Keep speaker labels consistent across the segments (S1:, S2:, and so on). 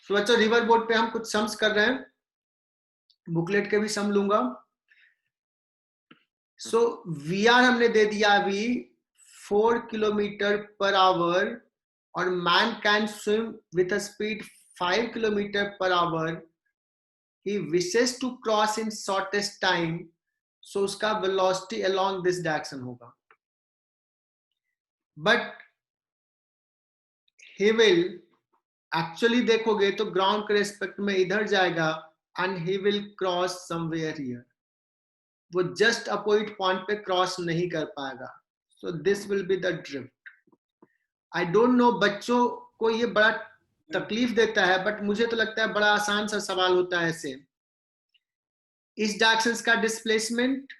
S1: तो बच्चों river board पे हम कुछ सम्स कर रहे हैं, बुकलेट के भी सम लूंगा। सो वीआर हमने दे दिया अभी 4 किलोमीटर पर आवर और man can swim with a speed 5 kilometre per hour, he wishes to cross in shortest time, so उसका वेलोसिटी अलोंग दिस डायरेक्शन होगा। बट ही विल एक्चुअली देखोगे तो ग्राउंड के रेस्पेक्ट में इधर जाएगा and he will cross somewhere here, वो just opposite point पे क्रॉस नहीं कर पाएगा। So this will be the drift. I don't know बच्चों को ये बड़ा तकलीफ देता है, बट मुझे तो लगता है बड़ा आसान सा सवाल होता है ऐसे। इस डायरेक्शन का डिस्प्लेसमेंट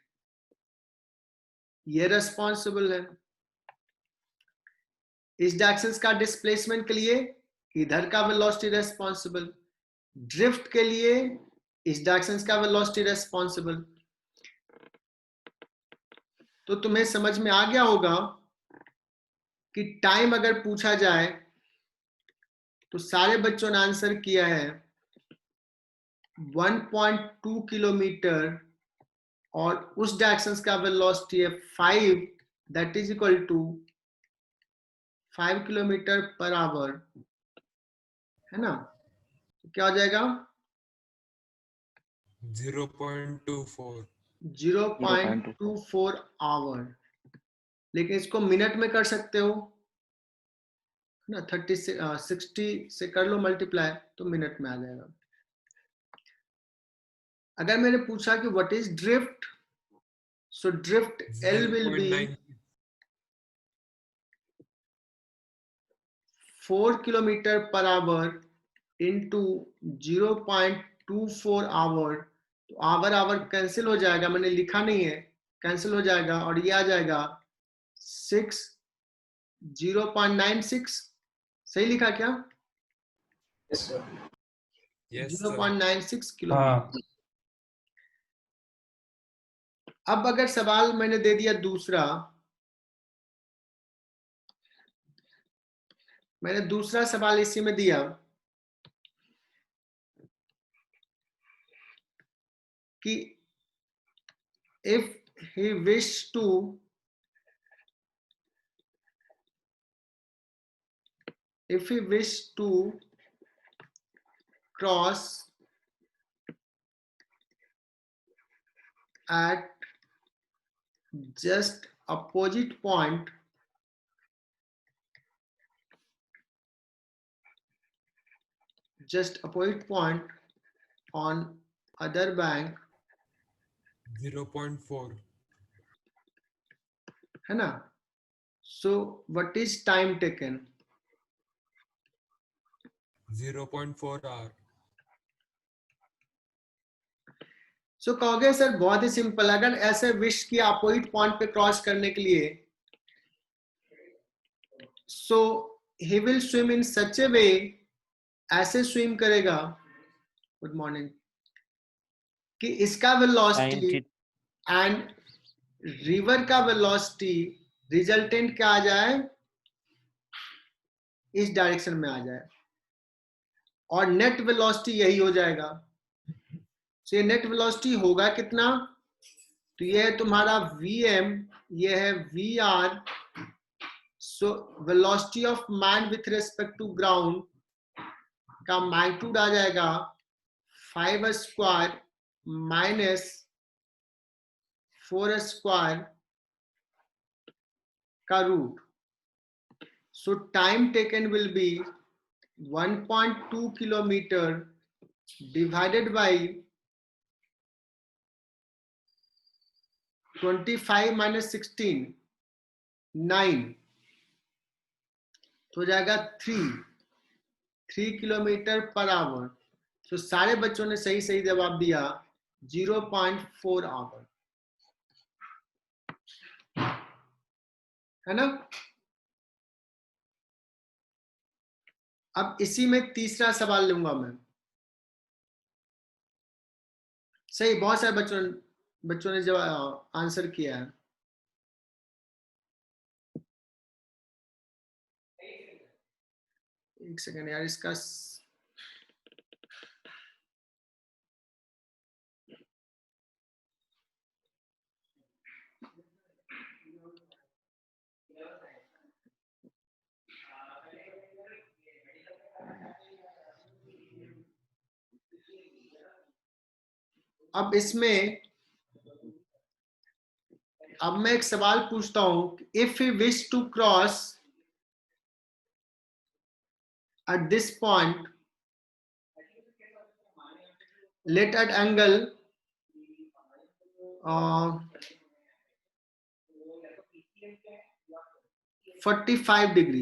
S1: ये रेस्पॉन्सिबल है, इस डायरेक्शन का डिस्प्लेसमेंट के लिए इधर का वेलोसिटी रेस्पॉन्सिबल, ड्रिफ्ट के लिए इस डायरेक्शन का वेलोसिटी रेस्पॉन्सिबल। तो तुम्हें समझ में आ गया होगा कि टाइम अगर पूछा जाए तो सारे बच्चों ने आंसर किया है 1.2 किलोमीटर और उस डायरेक्शन का वेलोसिटी है 5, that is equal to 5 kilometre per hour, है ना। तो क्या हो जाएगा
S2: 0.24
S1: 0.24 आवर। लेकिन इसको मिनट में कर सकते हो ना, 60 से कर लो मल्टीप्लाई तो मिनट में आ जाएगा। अगर मैंने पूछा कि what is drift, so drift L will be 4 kilometre per hour into 0.24 hour. तो आवर आवर कैंसिल हो जाएगा, मैंने लिखा नहीं है, कैंसिल हो जाएगा और ये आ जाएगा 0.96। सही लिखा क्या?
S2: yes sir
S1: 0.96 kilometre. अब अगर सवाल मैंने दे दिया दूसरा, मैंने दूसरा सवाल इसी में दिया कि if he wish to cross at just opposite point on other bank,
S2: 0.4
S1: है ना। So what is time taken?
S2: 0.4 hour
S1: सो कहोगे सर बहुत ही सिंपल, अगर ऐसे विश की अपोजिट पॉइंट पे क्रॉस करने के लिए, सो he will swim in such a वे, ऐसे स्विम करेगा, गुड मॉर्निंग, कि इसका वेलोसिटी एंड रिवर का वेलोसिटी रिजल्टेंट क्या आ जाए, इस डायरेक्शन में आ जाए और नेट वेलोसिटी यही हो जाएगा। तो ये नेट वेलोसिटी होगा कितना, तो ये है तुम्हारा vm, ये है vr। So velocity of man with respect to ground का मैग्नीट्यूड आ जाएगा 5 स्क्वायर माइनस 4 स्क्वायर का root. So time taken will be 1.2 kilometre divided by 25 minus 16, 9, तो हो जाएगा 3 किलोमीटर पर आवर। तो सारे बच्चों ने सही सही जवाब दिया 0.4 आवर, है ना। अब इसी में तीसरा सवाल लूंगा मैं। सही, बहुत सारे बच्चों ने जवाब आंसर किया है। एक सेकंड यार, इसका अब इसमें अब मैं एक सवाल पूछता हूं, if you wish to cross at this point, let at angle 45 degree,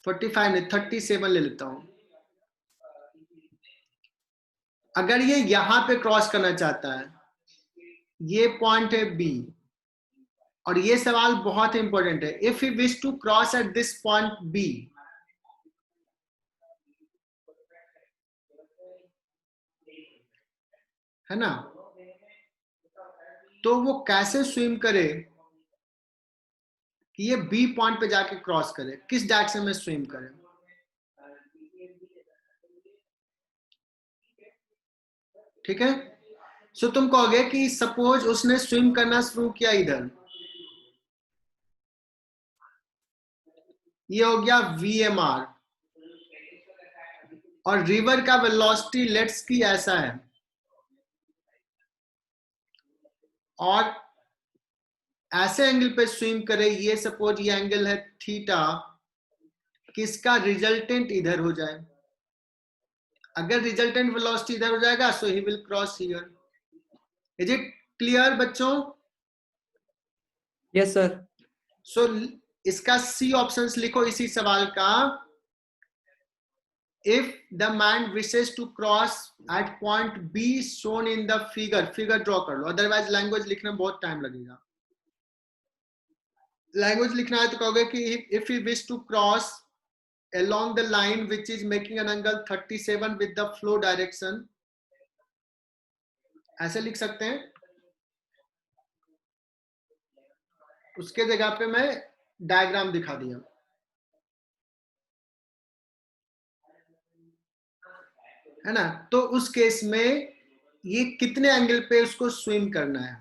S1: 45 नहीं 37 ले लेता हूं। अगर ये यहां पे क्रॉस करना चाहता है, ये पॉइंट है बी, और ये सवाल बहुत इंपॉर्टेंट है, if you wish to cross at this point B, है ना, तो वो कैसे स्विम करे कि ये बी पॉइंट पे जाके क्रॉस करे, किस डायरेक्शन में स्विम करे? ठीक है, सो तुम कहोगे कि सपोज उसने स्विम करना शुरू किया इधर, ये हो गया VMR, और रिवर का वेलोसिटी लेट्स की ऐसा है, और ऐसे एंगल पे स्विम करे, ये सपोज ये एंगल है थीटा, किसका रिजल्टेंट इधर हो जाए। अगर रिजल्टेंट वेलोसिटी इधर हो जाएगा, so he will cross here. Is it clear बच्चों?
S3: Yes sir.
S1: सो इसका सी ऑप्शंस लिखो इसी सवाल का, if the man wishes to cross at point B shown in the figure, figure draw कर लो, अदरवाइज लैंग्वेज लिखने में बहुत टाइम लगेगा। लैंग्वेज लिखना है तो कहोगे कि if he wish to cross along the line which is making an angle 37 with the flow direction, ऐसे लिख सकते हैं। उसके जगह पे मैं डायग्राम दिखा दिया, है ना। तो उस केस में ये कितने एंगल पे उसको स्विम करना है,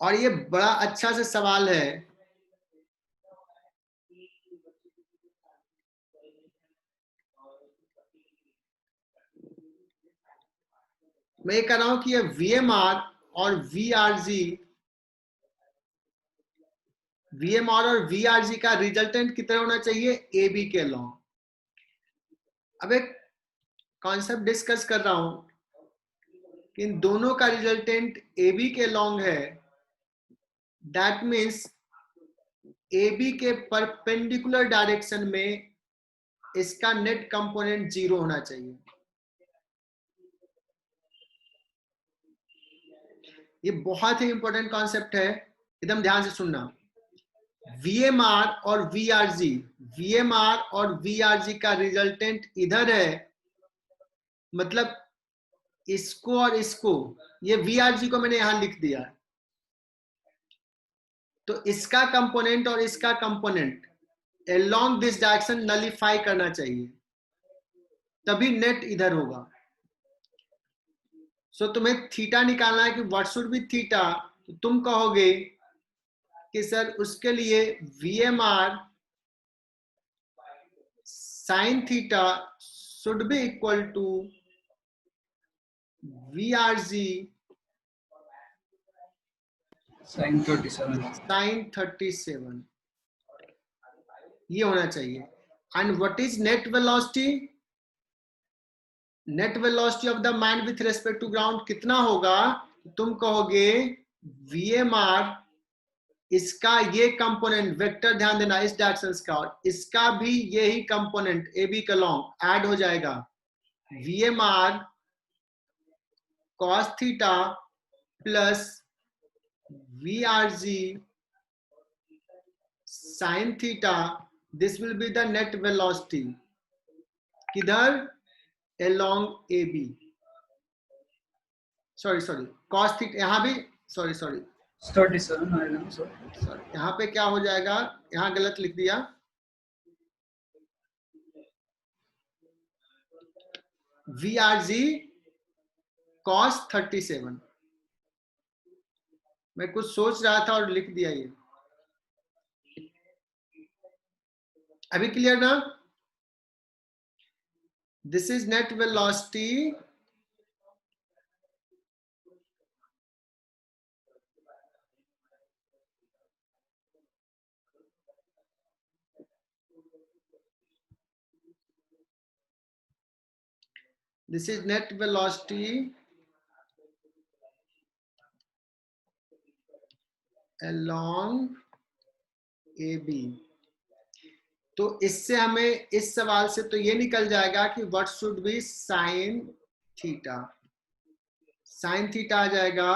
S1: और ये बड़ा अच्छा से सवाल है। मैं ये कह रहा हूं कि ये VMR और VRG का रिजल्टेंट कितना होना चाहिए, AB के लॉन्ग। अब एक कॉन्सेप्ट डिस्कस कर रहा हूं कि इन दोनों का रिजल्टेंट AB के लॉन्ग है, दैट मीन्स AB के परपेंडिकुलर डायरेक्शन में इसका नेट कंपोनेंट 0 होना चाहिए। ये बहुत ही इंपॉर्टेंट कॉन्सेप्ट है, एकदम ध्यान से सुनना। VMR और VRG का रिजल्टेंट इधर है, मतलब इसको और इसको, ये VRG को मैंने यहां लिख दिया, तो इसका कंपोनेंट और इसका component along this direction nullify करना चाहिए, तभी नेट इधर होगा। सो तुम्हें थीटा निकालना है कि व्हाट शुड बी थीटा, तो तुम कहोगे कि सर उसके लिए VMR sine theta should be equal to VRG
S3: sine 37
S1: ये होना चाहिए। And what is net velocity? Net velocity of the man with respect to ground कितना होगा? तुम कहोगे VMR, इसका ये कंपोनेंट वेक्टर, ध्यान देना इस डायरेक्शन का, और इसका भी यही कंपोनेंट AB के लॉन्ग ऐड हो जाएगा, VMR cos theta plus VRG sin theta, this will be the net velocity, किधर? along AB, sorry cos theta, यहां भी सॉरी
S3: 37 आएगा ना सर?
S1: यहां पे क्या हो जाएगा, यहां गलत लिख दिया, VRG cos 37, मैं कुछ सोच रहा था और लिख दिया ये। अभी क्लियर ना? This is net velocity along AB। तो इससे हमें इस सवाल से तो ये निकल जाएगा कि what should be sine theta. Sine theta आ जाएगा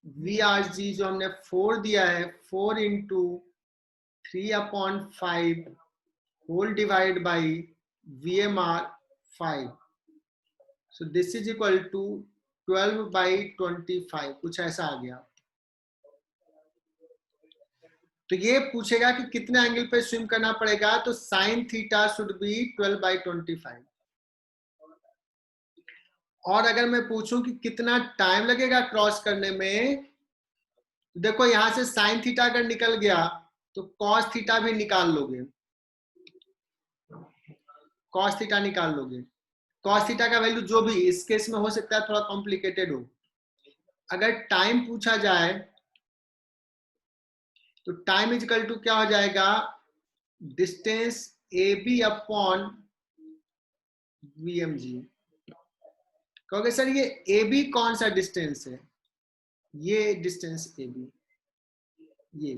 S1: VRG जो हमने 4 दिया है, 4 into 3/5 whole divide by VMR 5। So this is equal to 12/25, कुछ ऐसा आ गया। तो ये पूछेगा कि कितने एंगल पे स्विम करना पड़ेगा, तो साइन थीटा शुड बी 12/25। और अगर मैं पूछूं कि कितना टाइम लगेगा क्रॉस करने में, देखो यहां से साइन थीटा अगर निकल गया तो कॉस थीटा भी निकाल लोगे, कॉस थीटा निकाल लोगे। कॉस थीटा का वैल्यू जो भी इस केस में हो सकता है थोड़ा कॉम्प्लिकेटेड हो। अगर टाइम पूछा जाए तो टाइम इज इक्वल टू क्या हो जाएगा, डिस्टेंस AB अपॉन VMG। कहोगे सर ये AB कौन सा डिस्टेंस है, ये डिस्टेंस AB, ये,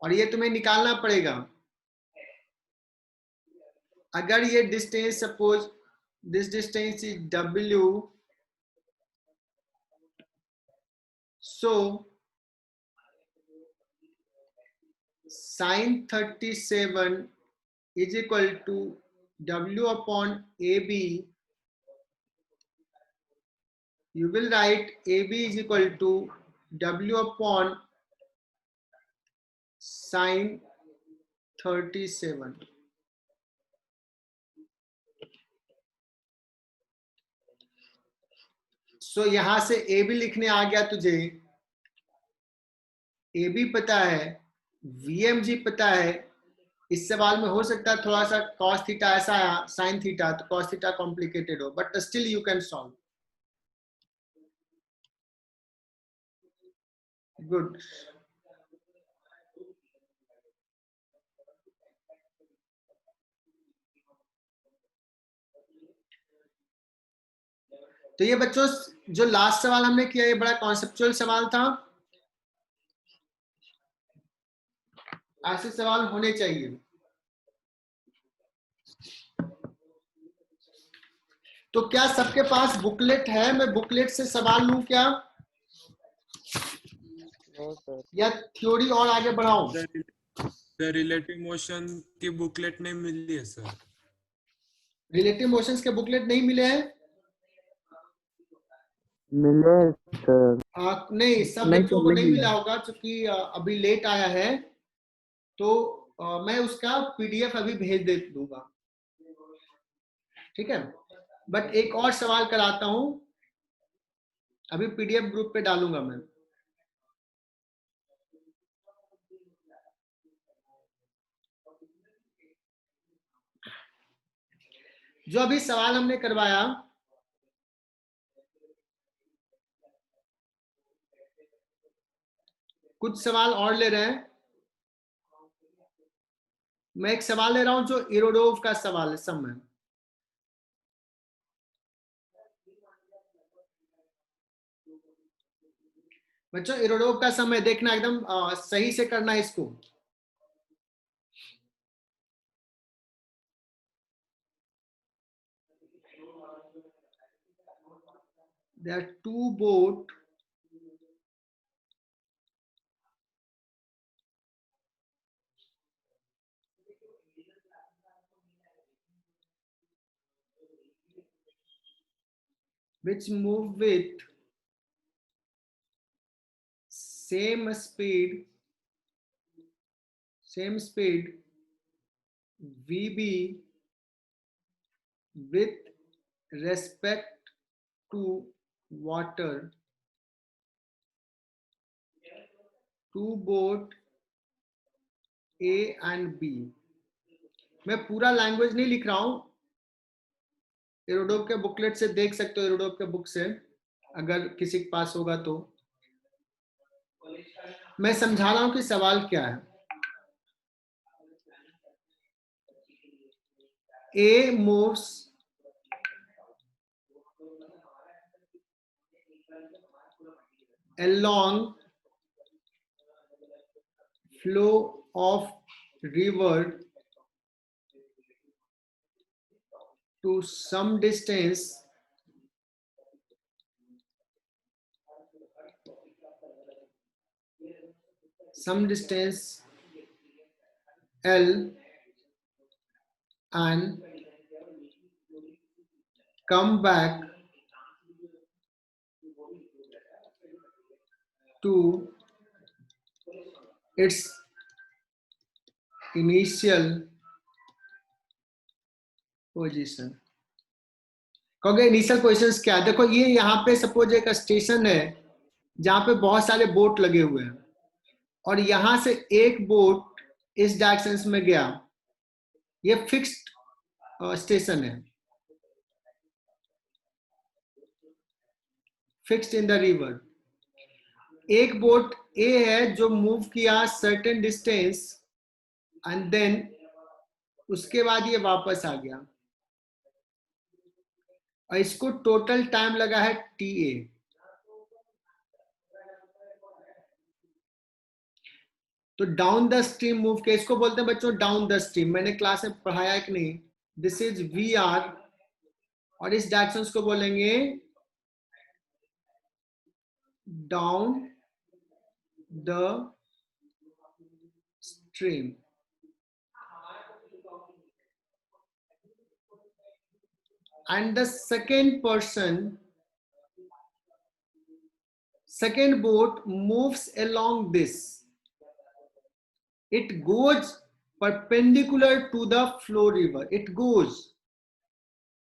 S1: और ये तुम्हें निकालना पड़ेगा। अगर ये distance, suppose this distance is W, so sin 37 is equal to W upon AB. You will write AB is equal to W upon sin 37। सो यहां से AB लिखने आ गया तुझे, AB पता है, VMG पता है। इस सवाल में हो सकता है थोड़ा सा cos थीटा ऐसा आया, sin थीटा, तो cos थीटा कॉम्प्लिकेटेड हो, but still you can solve. Good. तो ये बच्चों जो लास्ट सवाल हमने किया ये बड़ा कॉन्सेप्चुअल सवाल था, ऐसे सवाल होने चाहिए। तो क्या सबके पास बुकलेट है, मैं बुकलेट से सवाल लूं क्या, या थ्योरी और आगे बढ़ाऊं?
S2: सर रिलेटिव मोशन की बुकलेट नहीं मिली है सर।
S1: रिलेटिव मोशंस के बुकलेट नहीं मिले हैं?
S4: मिले सर,
S1: नहीं, सब
S4: नहीं
S1: बच्चों
S4: सर
S1: को
S4: नहीं
S1: नहीं
S4: मिला।
S1: मिला होगा क्योंकि अभी लेट आया है, तो मैं उसका PDF अभी भेज दे दूंगा, ठीक है। बट एक और सवाल कराता हूं, अभी PDF ग्रुप पे डालूंगा मैं। जो अभी सवाल हमने करवाया, कुछ सवाल और ले रहे हैं। मैं एक सवाल ले रहा हूं जो इरोडोव का सवाल है, समय। बच्चों इरोडोव का समय देखना, एकदम सही से करना है इसको। There are two boats which move with same speed VB with respect to water। Two boat A and B। मैं पूरा लैंग्वेज नहीं लिख रहा हूं, एरोडोप के बुकलेट से देख सकते हो, एरोडोप के बुक से, अगर किसी के पास होगा तो। मैं समझा रहा हूं कि सवाल क्या है। A moves along flow of river to some distance L and come back to its initial position। कहोगे इनिशियल पोजिशन क्या है? देखो ये यहाँ पे सपोज एक स्टेशन है जहां पे बहुत सारे बोट लगे हुए हैं, और यहां से एक बोट इस डायरेक्शन में गया, ये फिक्स्ड स्टेशन है, फिक्स्ड इन द रिवर। एक बोट ए है जो मूव किया सर्टेन डिस्टेंस एंड देन उसके बाद ये वापस आ गया, और इसको टोटल टाइम लगा है TA। तो डाउन द स्ट्रीम मूव के इसको बोलते हैं बच्चों डाउन द स्ट्रीम। मैंने क्लास में पढ़ाया कि नहीं? दिस इज VR, और इस डायरेक्शन को बोलेंगे down the stream. And the second boat moves along this. It goes perpendicular to the flow river. It goes.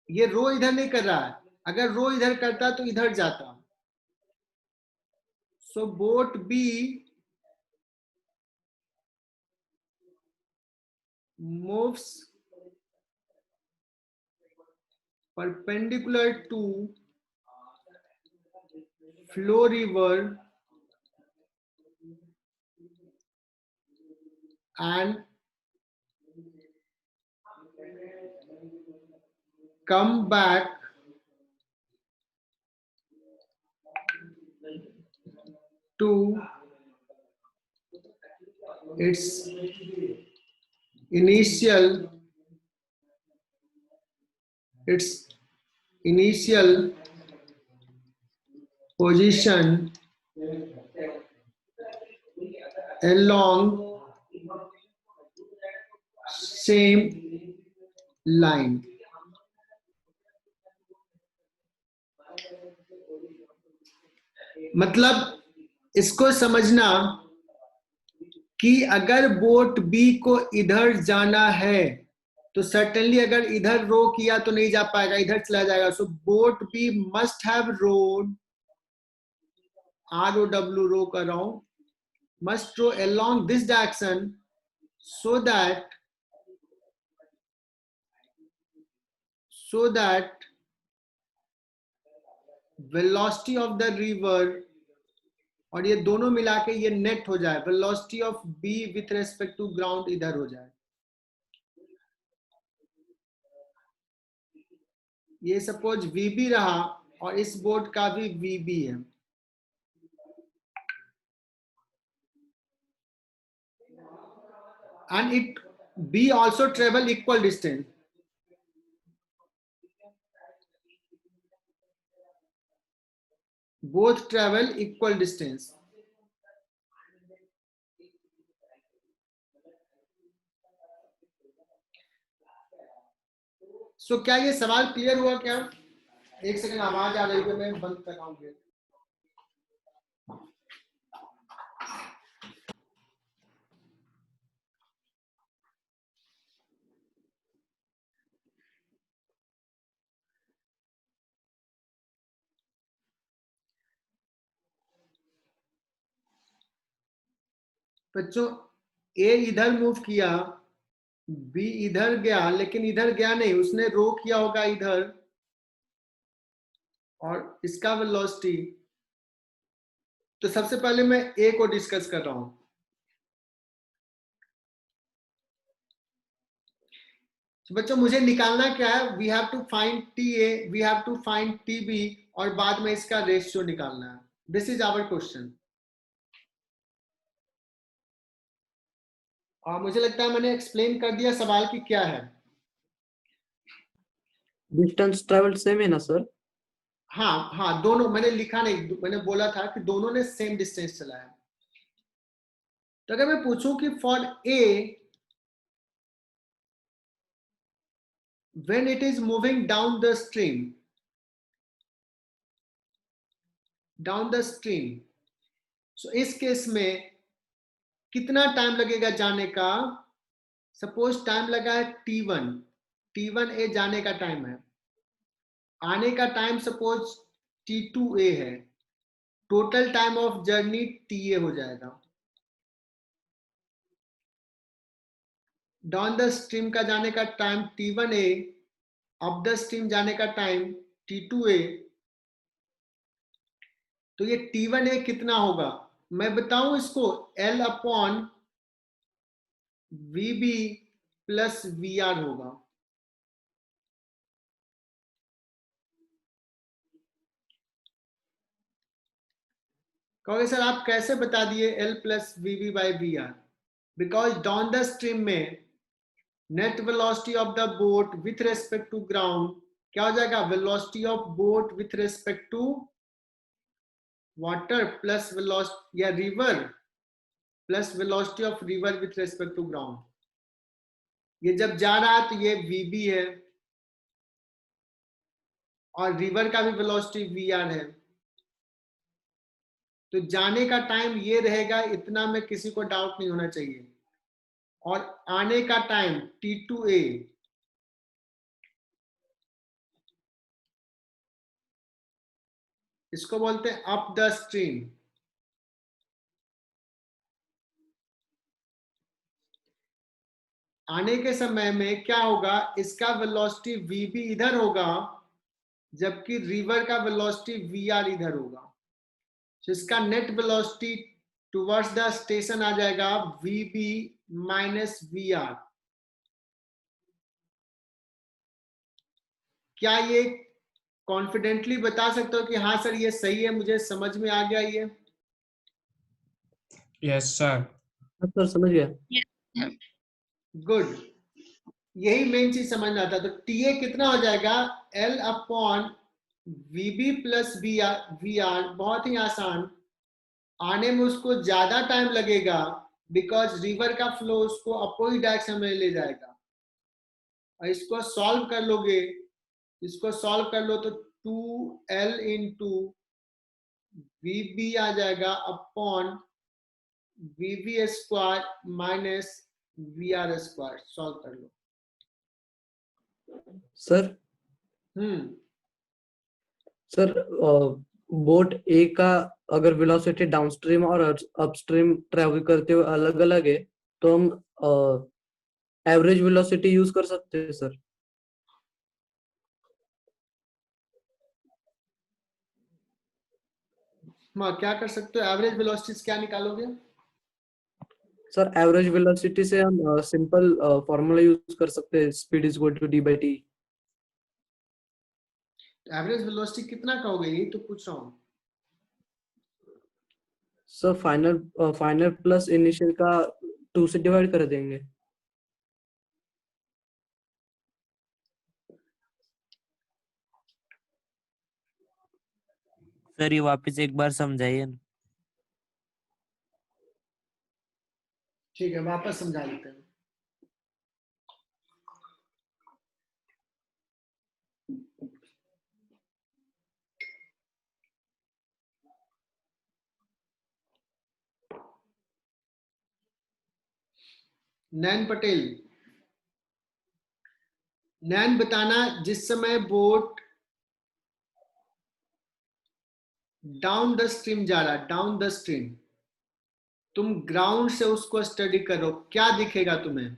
S1: ये रो इधर नहीं कर रहा है, अगर रो इधर करता तो इधर जाता। So boat B moves perpendicular to flow river and come back to its initial position along same line। मतलब इसको समझना कि अगर बोट बी को इधर जाना है तो सर्टेनली अगर इधर रो किया तो नहीं जा पाएगा, इधर चला जाएगा। So boat be must have road, ROW row कर रहा हूं, must row along this direction so that velocity of the river, और ये दोनों मिला के ये नेट हो जाए, velocity of B with respect to ground इधर हो जाए। ये सपोज VB रहा और इस बोट का भी VB है, and it B also travel equal distance। Both travel equal distance। सो क्या ये सवाल क्लियर हुआ क्या? एक सेकंड आवाज आ रही है, मैं बंद कर रहा हूँ। बच्चों A इधर मूव किया, B इधर गया, लेकिन इधर गया नहीं, उसने रो किया होगा इधर, और इसका वेलोसिटी, तो सबसे पहले मैं ए को डिस्कस कर रहा हूं। तो बच्चों मुझे निकालना क्या है, we have to find T A, we have to find T B, और बाद में इसका रेशियो निकालना है। This is our question. और मुझे लगता है मैंने एक्सप्लेन कर दिया सवाल की क्या है।
S4: डिस्टेंस ट्रेवल सेम है ना सर?
S1: हाँ हाँ, दोनों, मैंने लिखा नहीं, मैंने बोला था कि दोनों ने सेम डिस्टेंस चला है। तो अगर मैं पूछूं कि for a when it is moving down the stream, so इस केस में कितना टाइम लगेगा जाने का? सपोज टाइम लगा है T1 ए जाने का टाइम है, आने का टाइम सपोज T2 ए है, total time of journey TA हो जाएगा। डाउन द स्ट्रीम का जाने का time T1A, up the stream जाने का टाइम T2A। तो ये T1A कितना होगा मैं बताऊं इसको, L upon VB plus VR होगा। कहोगे सर आप कैसे बता दिए L plus VB by VR? Because down the stream में net velocity of the boat with respect to ground क्या हो जाएगा? Velocity of boat with respect to water plus velocity या river plus velocity of river with respect to ground. ये जब जा रहा है तो ये VB है और रिवर का भी वेलोसिटी VR है, तो जाने का टाइम ये रहेगा, इतना में किसी को डाउट नहीं होना चाहिए। और आने का टाइम T2A, इसको बोलते हैं अप द स्ट्रीम। आने के समय में क्या होगा, इसका वेलोसिटी VB इधर होगा जबकि रिवर का वेलोसिटी VR इधर होगा। तो इसका net velocity towards the station आ जाएगा VB माइनस VR। क्या ये कॉन्फिडेंटली बता सकते हो कि हाँ सर ये सही है, मुझे समझ में आ गया ये?
S2: Yes sir.
S4: सर समझ गया।
S1: गुड, यही मेन चीज समझना था। तो TA कितना हो जाएगा? L upon VB plus VR। बहुत ही आसान, आने में उसको ज्यादा टाइम लगेगा बिकॉज रिवर का फ्लो उसको अपोजिट डायरेक्शन में ले जाएगा। और इसको सॉल्व कर लोगे, इसको सॉल्व कर लो तो 2L इंटू VB आ जाएगा upon VB square minus VR square. Solve कर लो।
S4: सर
S1: हम्म,
S4: सर बोट ए का अगर वेलोसिटी डाउनस्ट्रीम और अपस्ट्रीम ट्रेवल करते हुए अलग अलग है तो हम एवरेज वेलोसिटी यूज कर सकते हैं सर?
S1: हाँ क्या कर सकते हो? एवरेज वेलोसिटीज क्या निकालोगे?
S4: सर एवरेज वेलोसिटी से हम सिंपल फॉर्मूला यूज कर सकते हैं, speed is equal to d/t।
S1: Average velocity कितना कहोगे, यही तो पूछ रहा हूँ।
S4: सर फाइनल प्लस इनिशियल का 2 से डिवाइड कर देंगे।
S5: सर ये वापस एक बार समझाइए ना।
S1: ठीक है, वापस समझा देते हैं। नैन पटेल, नैन बताना, जिस समय बोट डाउन द स्ट्रीम जा रहा है, डाउन द स्ट्रीम, तुम ग्राउंड से उसको स्टडी करो, क्या दिखेगा तुम्हें?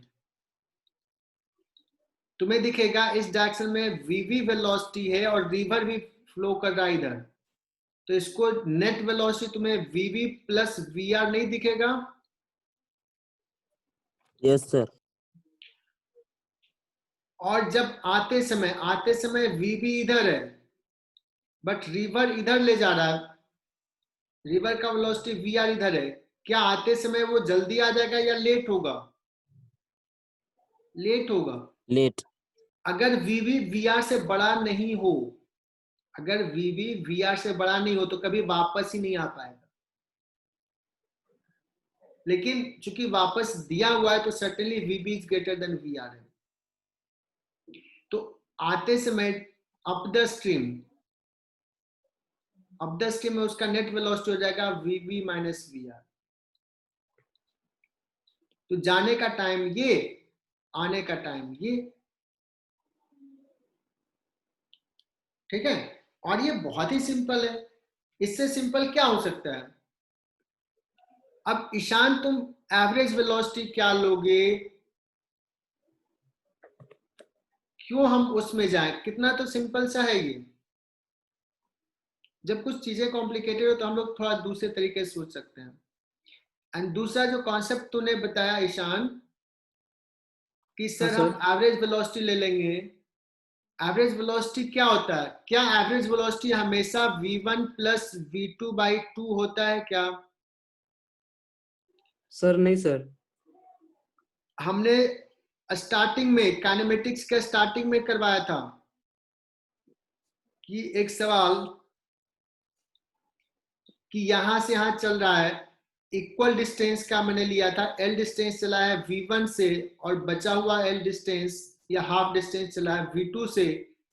S1: तुम्हें दिखेगा इस डायरेक्शन में VV वेलोसिटी है और रिवर भी फ्लो कर रहा है इधर, तो इसको नेट वेलोसिटी तुम्हें वीवी प्लस वीआर नहीं दिखेगा?
S5: Yes sir.
S1: और जब आते समय वीवी इधर है बट रिवर इधर ले जा रहा है, रिवर का वेलोसिटी वीआर इधर है, क्या आते समय वो जल्दी आ जाएगा या लेट होगा? लेट होगा।
S5: लेट।
S1: अगर वीवी वीआर से बड़ा नहीं हो, अगर वीवी वीआर से बड़ा नहीं हो तो कभी वापस ही नहीं आ पाएगा। लेकिन चूंकि वापस दिया हुआ है तो certainly VB is greater than VR है। तो आते समय अप द स्ट्रीम में उसका नेट वेलोसिटी हो जाएगा वीबी माइनस वीआर। तो जाने का टाइम ये, आने का टाइम ये, ठीक है। और ये बहुत ही सिंपल है, इससे सिंपल क्या हो सकता है? अब ईशान तुम एवरेज वेलोसिटी क्या लोगे? क्यों हम उसमें जाएं? कितना तो सिंपल सा है ये। जब कुछ चीजें कॉम्प्लिकेटेड हो तो हम लोग थोड़ा दूसरे तरीके से सोच सकते हैं। एंड दूसरा जो कॉन्सेप्ट तूने बताया ईशान कि सर हम एवरेज वेलोसिटी ले लेंगे, एवरेज वेलोसिटी क्या होता है? क्या एवरेज वेलोसिटी हमेशा v1 प्लस v2 बाई 2 होता है क्या?
S4: सर नहीं सर।
S1: हमने स्टार्टिंग में काइनेमेटिक्स का स्टार्टिंग में करवाया था कि एक सवाल कि यहां से यहां चल रहा है, इक्वल डिस्टेंस का मैंने लिया था, एल डिस्टेंस चला है v1 से और बचा हुआ एल डिस्टेंस या हाफ डिस्टेंस चला है v2 से,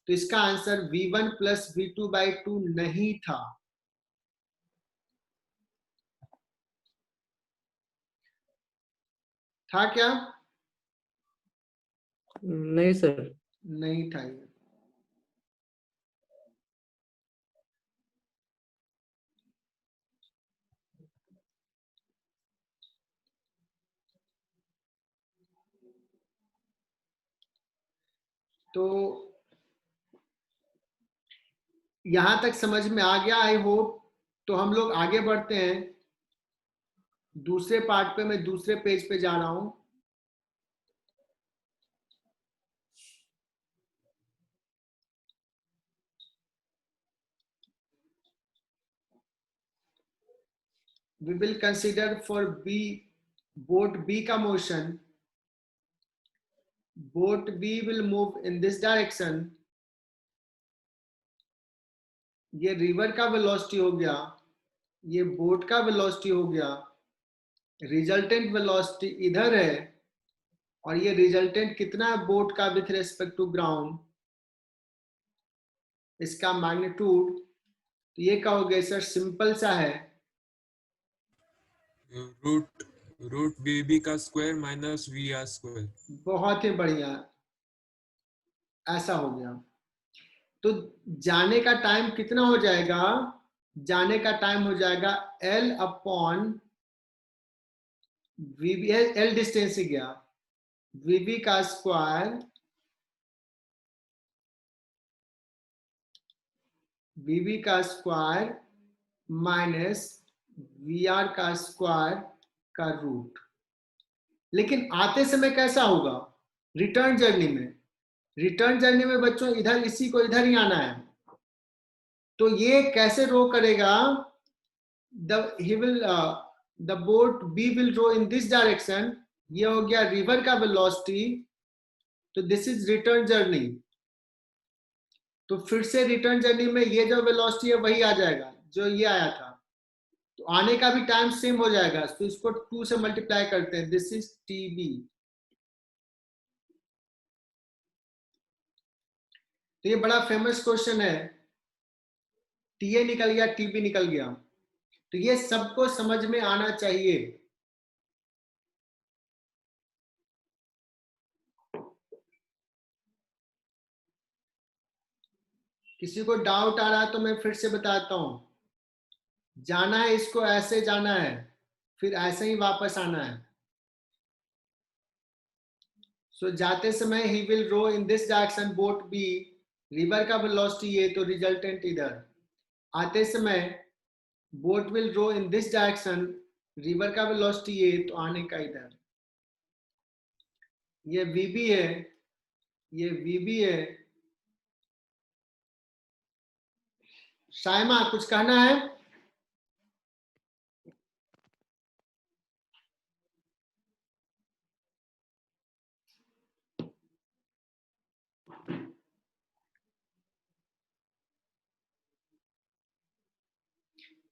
S1: तो इसका answer v1 plus v2 by 2 नहीं था। था क्या?
S4: नहीं सर।
S1: नहीं था ये। तो यहां तक समझ में आ गया आई होप। तो हम लोग आगे बढ़ते हैं दूसरे पार्ट पे। मैं दूसरे पेज पे जा रहा हूं। we will consider for B, boat B का motion. Boat B will move in this direction. ये रिवर का वेलोसिटी हो गया, ये बोट का वेलोसिटी हो गया, रिजल्टेंट वेलोसिटी इधर है, और ये रिजल्टेंट कितना है बोट का विथ रेस्पेक्ट टू ग्राउंड, इसका मैग्नीट्यूड। तो ये कहोगे सर सिंपल सा है,
S2: रूट बीबी का square minus V R square.
S1: बहुत ही बढ़िया, ऐसा हो गया। तो जाने का टाइम कितना हो जाएगा? जाने का टाइम हो जाएगा L अपॉन वीबी, L डिस्टेंस ही गया, वीबी का स्क्वायर, वीबी का स्क्वायर माइनस वीआर का स्क्वायर का रूट। लेकिन आते समय कैसा होगा? रिटर्न जर्नी में, रिटर्न जर्नी में बच्चों इधर, इसी को इधर ही आना है। तो ये कैसे रो करेगा? the boat B will row in this direction. ये हो गया रिवर का वेलोसिटी, तो दिस इज रिटर्न जर्नी। तो फिर से रिटर्न जर्नी में ये जो वेलोसिटी है वही आ जाएगा जो ये आया था, तो आने का भी टाइम सेम हो जाएगा। तो इसको 2 से मल्टीप्लाई करते हैं, दिस इज टीबी। तो ये बड़ा फेमस क्वेश्चन है, टीए निकल गया, टीबी निकल गया, तो ये सबको समझ में आना चाहिए। किसी को डाउट आ रहा है तो मैं फिर से बताता हूं, जाना है इसको ऐसे जाना है, फिर ऐसे ही वापस आना है। सो जाते समय ही will row in this direction boat B, river का वेलोसिटी ये, तो रिजल्टेंट इधर। आते समय boat will row in this direction, river का वेलोसिटी ये, तो आने का इधर। ये VB है, ये VB है। साइमा कुछ कहना है?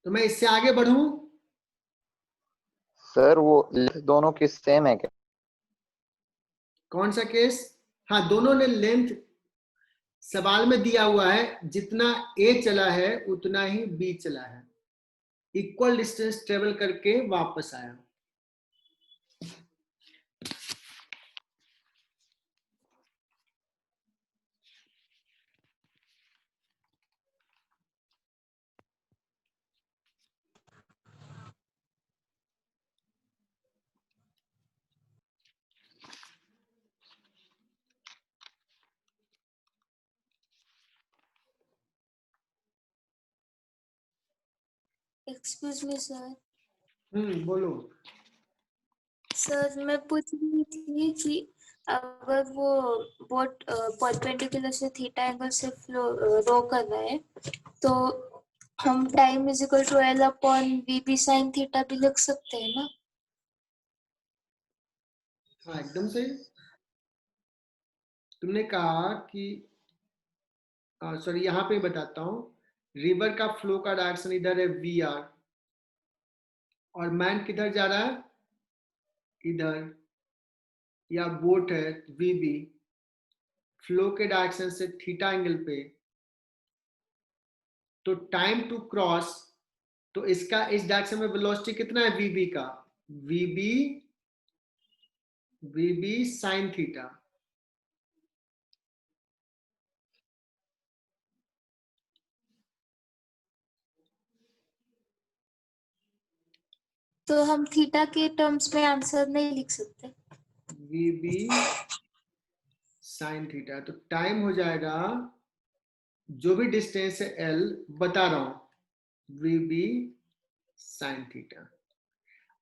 S1: तो मैं इससे आगे बढ़ूं?
S6: सर वो दोनों की सेम है क्या?
S1: कौन सा केस? हाँ, दोनों ने लेंथ सवाल में दिया हुआ है, जितना A चला है उतना ही B चला है, इक्वल डिस्टेंस ट्रेवल करके वापस आया।
S7: Excuse me sir.
S1: बोलो।
S7: सर मैं पूछ रही थी कि अगर वो बोट परपेंडिकुलर से थीटा एंगल से रो कर रहा है, तो हम time is equal to L upon VB sine theta भी लिख सकते हैं ना?
S1: हाँ, एकदम सही। तुमने कहा कि सॉरी, यहाँ पे बताता हूँ। रिवर का फ्लो का डायरेक्शन इधर है VR, और मैन किधर जा रहा है? इधर। या बोट है VB, फ्लो के डायरेक्शन से थीटा एंगल पे, तो टाइम टू क्रॉस, तो इसका इस डायरेक्शन में वेलोसिटी कितना है VB का? VB sine theta.
S7: तो हम थीटा के टर्म्स में आंसर नहीं लिख सकते?
S1: VB साइन थीटा, तो टाइम हो जाएगा, जो भी डिस्टेंस है L बता रहा हूं, VB साइन थीटा।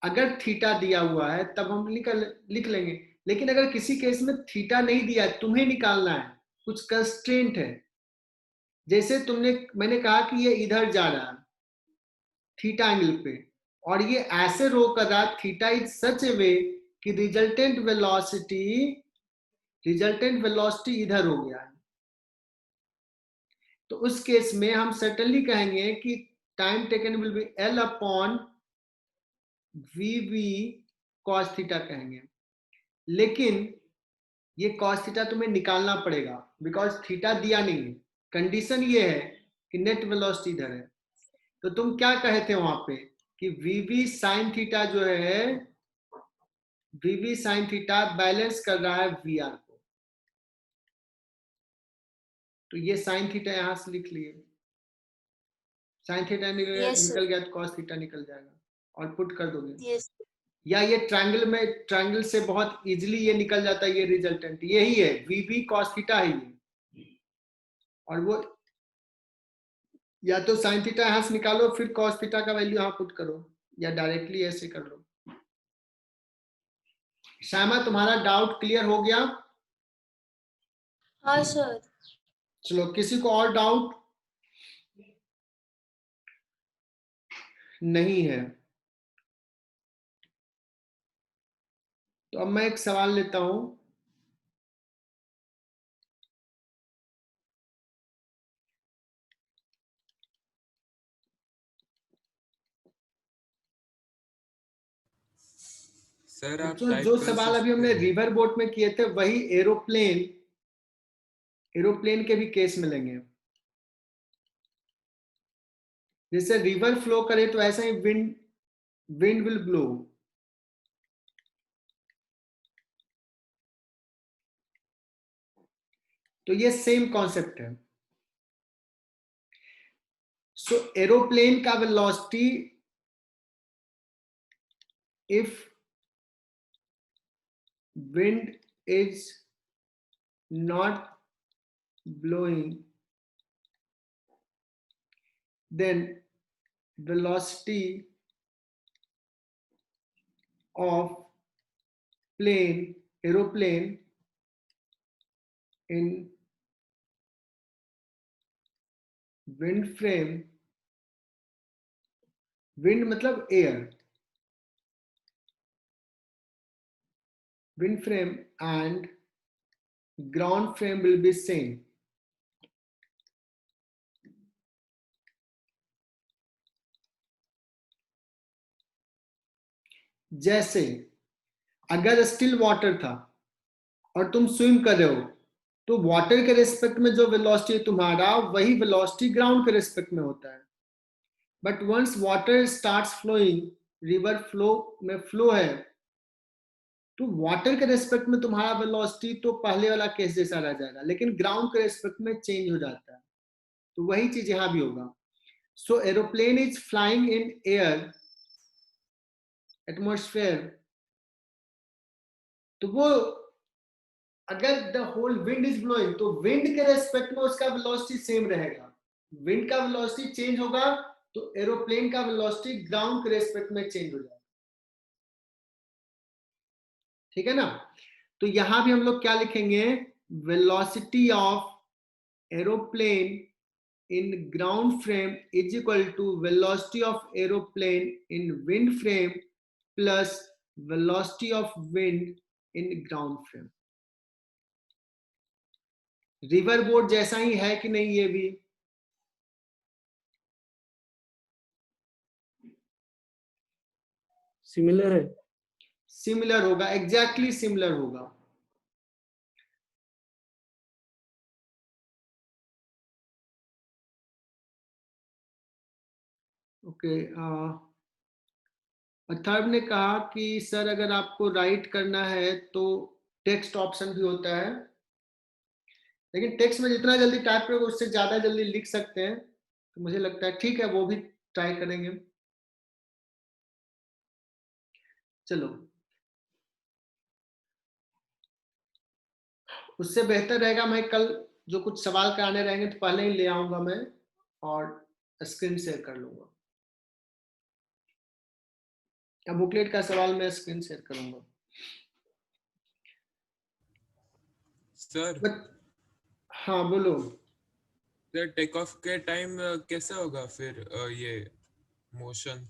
S1: अगर थीटा दिया हुआ है तब हम लिख लेंगे, लेकिन अगर किसी केस में थीटा नहीं दिया है, तुम्हें निकालना है, कुछ कंस्ट्रेंट है। जैसे मैंने कहा कि ये इधर जा रहा है थीटा एंगल पे, और ये ऐसे रो कर रहा है theta is such a way कि रिजल्टेंट वेलोसिटी इधर हो गया है। तो उस केस में हम सर्टेनली कहेंगे कि time taken will B L upon VB cos theta कहेंगे। लेकिन ये cos थीटा तुम्हें निकालना पड़ेगा, बिकॉज थीटा दिया नहीं है। कंडीशन ये है कि नेट वेलोसिटी इधर है। तो तुम क्या कहे थे वहां पे कि VB साइन थीटा जो है, VB साइन थीटा बैलेंस कर रहा है VR को, तो ये साइन थीटा यहां से लिख लिए। साइन थीटा निकल गया तो cos थीटा निकल जाएगा, और पुट कर दोगे।
S7: यस।
S1: या ये ट्रायंगल से बहुत इजीली ये निकल जाता है, ये रिजल्टेंट यही है, VB cos थीटा है ये। और वो या तो साइन थीटा यहां से निकालो, फिर cos थीटा का वैल्यू यहां पुट करो, या डायरेक्टली ऐसे कर लो। श्यामा, तुम्हारा डाउट क्लियर हो गया?
S7: हाँ सर।
S1: चलो, किसी को और डाउट नहीं है तो अब मैं एक सवाल लेता हूं।
S2: सर आप
S1: बच्चों,
S2: टाइप
S1: जो
S2: कर
S1: सवाल अभी
S2: सकते
S1: हमने
S2: हैं।
S1: रिवर बोट में किए थे वही एरोप्लेन के भी केस में लेंगे। जैसे रिवर फ्लो करे तो ऐसा ही विंड विल ब्लो। तो ये सेम कॉन्सेप्ट है। सो एरोप्लेन का velocity, if wind is not blowing then velocity of aeroplane in wind frame, wind मतलब air, wind frame and ground frame will be same. जैसे अगर स्टिल वाटर था और तुम स्विम कर रहे हो, तो वाटर के रिस्पेक्ट में जो वेलोसिटी है तुम्हारा, वही वेलोसिटी ग्राउंड के रिस्पेक्ट में होता है. But once water starts flowing, river flow में फ्लो है, तो वाटर के रिस्पेक्ट में तुम्हारा वेलोसिटी तो पहले वाला केस जैसा रह जाएगा, लेकिन ग्राउंड के रिस्पेक्ट में चेंज हो जाता है. तो वही चीज यहां भी होगा. So aeroplane is flying in air, atmosphere, तो वो अगर the whole wind is blowing, तो विंड के रेस्पेक्ट में उसका वेलोसिटी सेम रहेगा. विंड का वेलोसिटी चेंज होगा तो एरोप्लेन का वेलोसिटी ग्राउंड के रेस्पेक्ट में चेंज हो जाएगा. ठीक है ना. तो यहां भी हम लोग क्या लिखेंगे, velocity of aeroplane in ground frame is equal to velocity of aeroplane in wind frame plus velocity of wind in ground frame. River boat जैसा ही है कि नहीं, ये भी
S4: सिमिलर है.
S1: सिमिलर होगा, एग्जैक्टली सिमिलर होगा. ओके. अथर्व ने कहा कि सर अगर आपको राइट करना है तो टेक्स्ट ऑप्शन भी होता है, लेकिन टेक्स्ट में जितना जल्दी टाइप करोगे उससे ज्यादा जल्दी लिख सकते हैं. तो मुझे लगता है ठीक है, वो भी ट्राई करेंगे. चलो, उससे बेहतर रहेगा मैं कल जो कुछ सवाल कराने रहेंगे तो पहले ही ले आऊंगा मैं और स्क्रीन शेयर कर लूंगा. या बुकलेट का सवाल मैं स्क्रीन शेयर करूंगा.
S2: सर
S1: हाँ बोलो.
S2: सर टेक ऑफ के टाइम कैसे होगा फिर ये मोशन?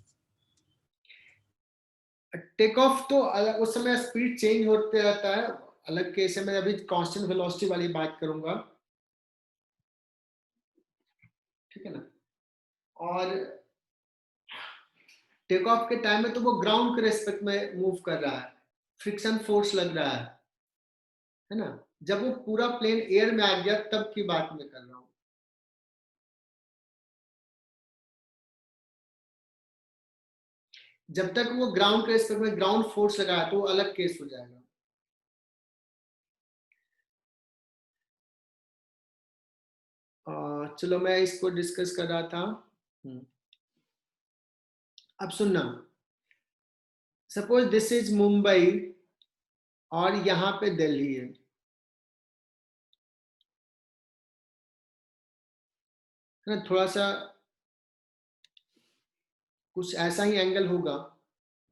S1: टेक ऑफ तो अलग, उस समय स्पीड चेंज होते रहता है, अलग केस है. मैं अभी कांस्टेंट वेलोसिटी वाली बात करूंगा. ठीक है ना. और टेक ऑफ के टाइम में तो वो ग्राउंड के रेस्पेक्ट में मूव कर रहा है, फ्रिक्शन फोर्स लग रहा है ना. जब वो पूरा प्लेन एयर में आ गया तब की बात मैं कर रहा हूं. जब तक वो ग्राउंड के रेस्पेक्ट में ग्राउंड फोर्स लगा है तो वो अलग केस हो जाएगा. चलो मैं इसको डिस्कस कर रहा था. अब सुनना, सपोज दिस इज मुंबई और यहां पे दिल्ली है. थोड़ा सा कुछ ऐसा ही एंगल होगा,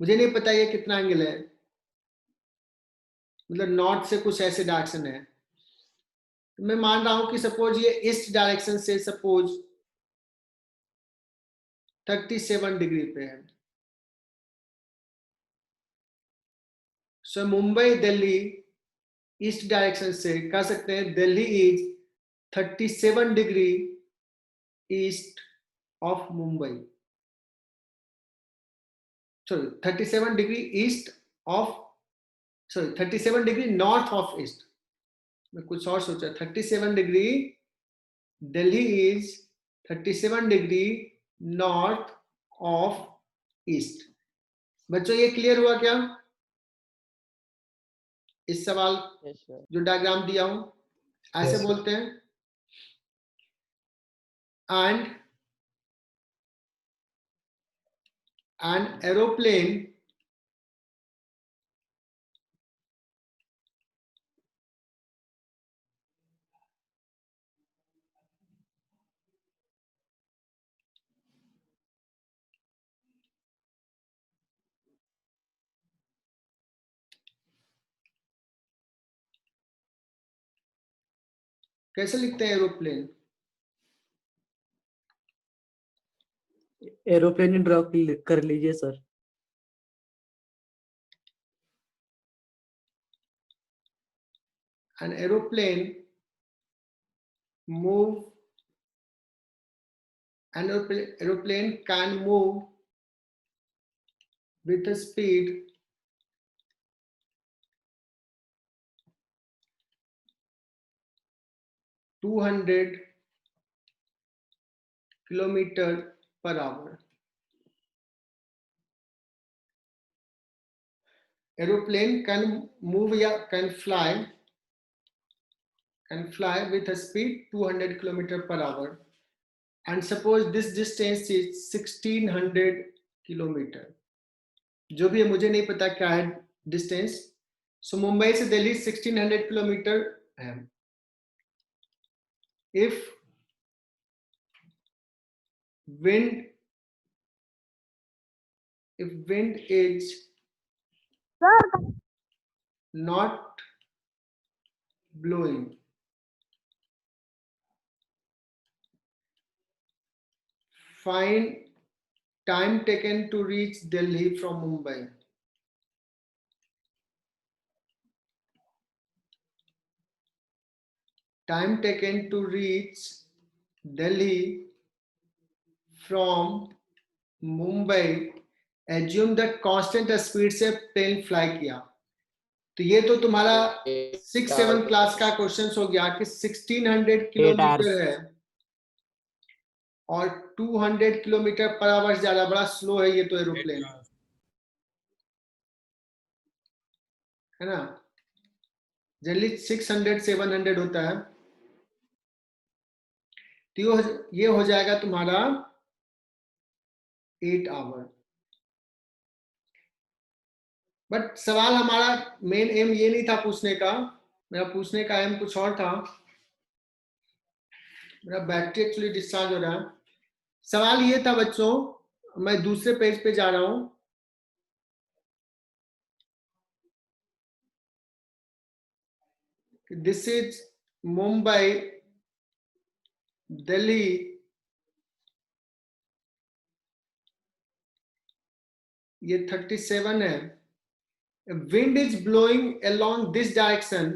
S1: मुझे नहीं पता ये कितना एंगल है, मतलब नॉर्थ से कुछ ऐसे डायरेक्शन है. तो मैं मान रहा हूं कि सपोज ये ईस्ट डायरेक्शन से सपोज 37 डिग्री पे है. सो मुंबई दिल्ली ईस्ट डायरेक्शन से कह सकते हैं Delhi is 37 degree east of Mumbai. Sorry 37 degree east of, sorry 37 degree north of east. मैं कुछ और सोचा. 37 degree Delhi is 37 degree north of east. बच्चों ये क्लियर हुआ क्या? इस सवाल जो डायग्राम दिया हूं ऐसे
S3: Yes, sir.
S1: बोलते हैं. एंड an aeroplane कैसे लिखते हैं एरोप्लेन?
S4: एरोप्लेन ही ड्रॉ कर लीजिए sir.
S1: An aeroplane move an aeroplane can move with a speed (200 km/h). Aeroplane can move या can fly with a speed 200 km/h. And suppose this distance is 1600 km. जो भी है, मुझे नहीं पता क्या है डिस्टेंस। सो मुंबई से दिल्ली 1600 किलोमीटर है। If wind is not blowing, find time taken to reach Delhi from Mumbai. Time taken to reach Delhi from Mumbai. Assume that constant speed से प्लेन फ्लाई किया। तो ये तो तुम्हारा 6-7 क्लास का क्वेश्चन हो गया कि 1600 किलोमीटर है और 200 km/h जा रहा, बड़ा स्लो है ये तो एरोप्लेन, है ना। जनरली 600-700 होता है। तो ये हो जाएगा तुम्हारा 8 आवर। बट सवाल हमारा मेन एम ये नहीं था पूछने का, मेरा पूछने का एम कुछ और था। मेरा बैटरी एक्चुअली डिस्चार्ज हो रहा है। सवाल ये था बच्चों, मैं दूसरे पेज पे जा रहा हूं। दिस इज मुंबई दिल्ली ये 37 है। Wind is blowing along this direction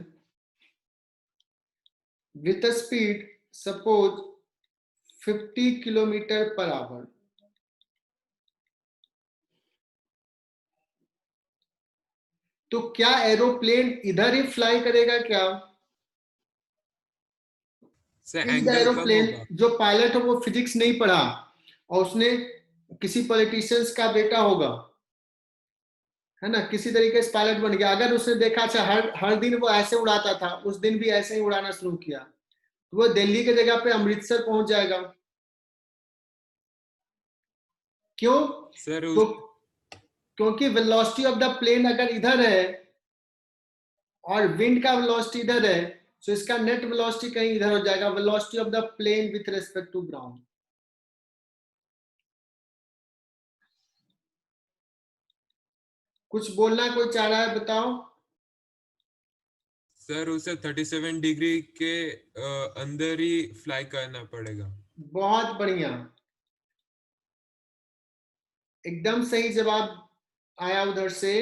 S1: with a speed suppose 50 km/h. तो क्या एरोप्लेन इधर ही फ्लाई करेगा क्या? इस एरोप्लेन जो पायलट है वो फिजिक्स नहीं पढ़ा और उसने किसी पॉलिटिशियंस का बेटा होगा, है ना, किसी तरीके से पायलट बन गया। अगर उसने देखा अच्छा हर दिन वो ऐसे उड़ाता था, उस दिन भी ऐसे ही उड़ाना शुरू किया, तो वो दिल्ली की जगह पे अमृतसर पहुंच जाएगा। क्यों? तो क्योंकि वेलोसिटी ऑफ द प्लेन अगर इधर है और विंड का वेलोसिटी इधर है, तो इसका नेट वेलोसिटी कहीं इधर हो जाएगा, velocity of the plane with respect to ground. कुछ बोलना कोई चाह रहा है, बताओ।
S2: सर उसे 37 डिग्री के अंदर ही फ्लाई करना पड़ेगा।
S1: बहुत बढ़िया, एकदम सही जवाब आया उधर से।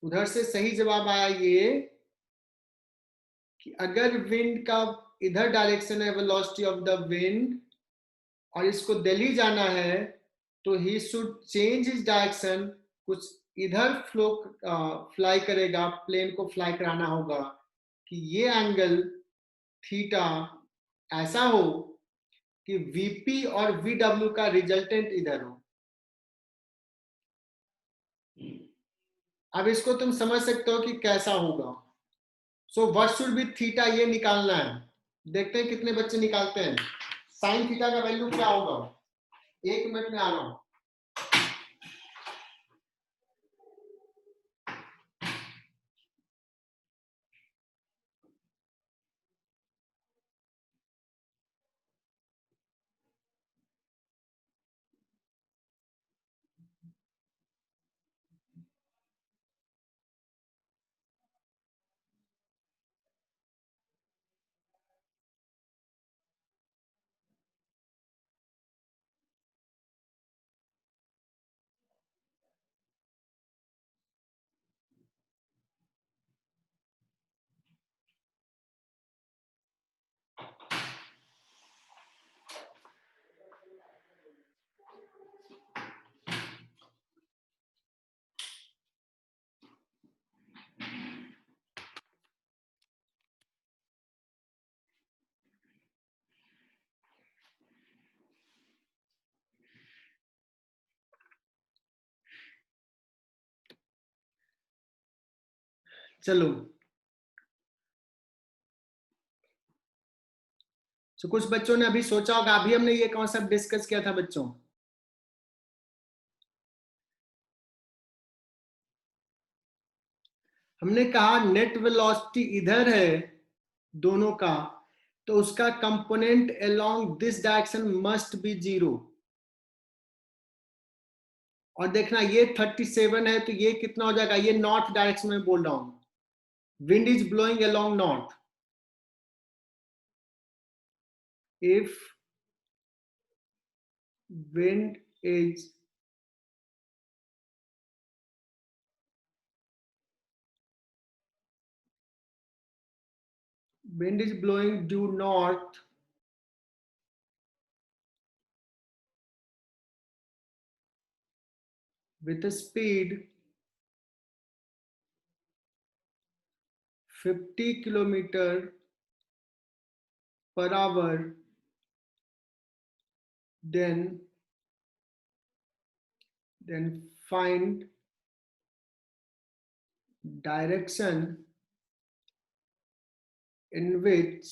S1: उधर से सही जवाब आया ये कि अगर विंड का इधर डायरेक्शन है वेलोसिटी ऑफ द विंड और इसको दिल्ली जाना है, तो he should change his direction, कुछ इधर फ्लाई करेगा, प्लेन को फ्लाई कराना होगा कि ये एंगल थीटा ऐसा हो कि वीपी और वीडब्ल्यू का रिजल्टेंट इधर हो। अब इसको तुम समझ सकते हो कि कैसा होगा। So what should B theta, ये निकालना है। देखते हैं कितने बच्चे निकालते हैं। साइन थीटा का वैल्यू क्या होगा? 1 मिनट में आ रहा हूं। चलो तो कुछ बच्चों ने अभी सोचा होगा, अभी हमने ये कॉन्सेप्ट डिस्कस किया था बच्चों। हमने कहा नेट वेलोसिटी इधर है दोनों का, तो उसका component along this direction must be 0। और देखना ये 37 है, तो ये कितना हो जाएगा, ये नॉर्थ डायरेक्शन में बोल रहा हूं, wind is blowing along north. If wind is blowing due north, with a speed 50 kilometer per hour, then find direction in which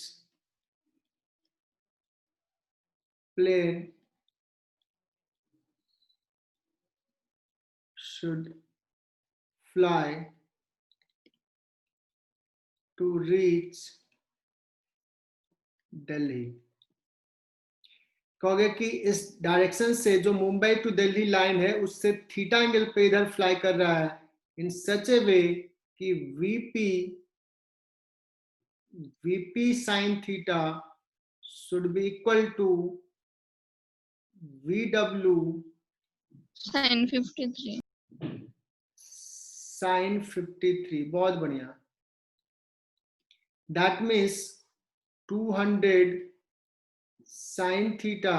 S1: plane should fly to reach Delhi. कहोगे कि इस डायरेक्शन से जो मुंबई टू दिल्ली लाइन है उससे थीटा एंगल पे इधर fly कर रहा है, इन सच ए वे कि VP sine theta should be equal to VW
S8: sin 53.
S1: Sine 53। बहुत बढ़िया। That means 200 sine theta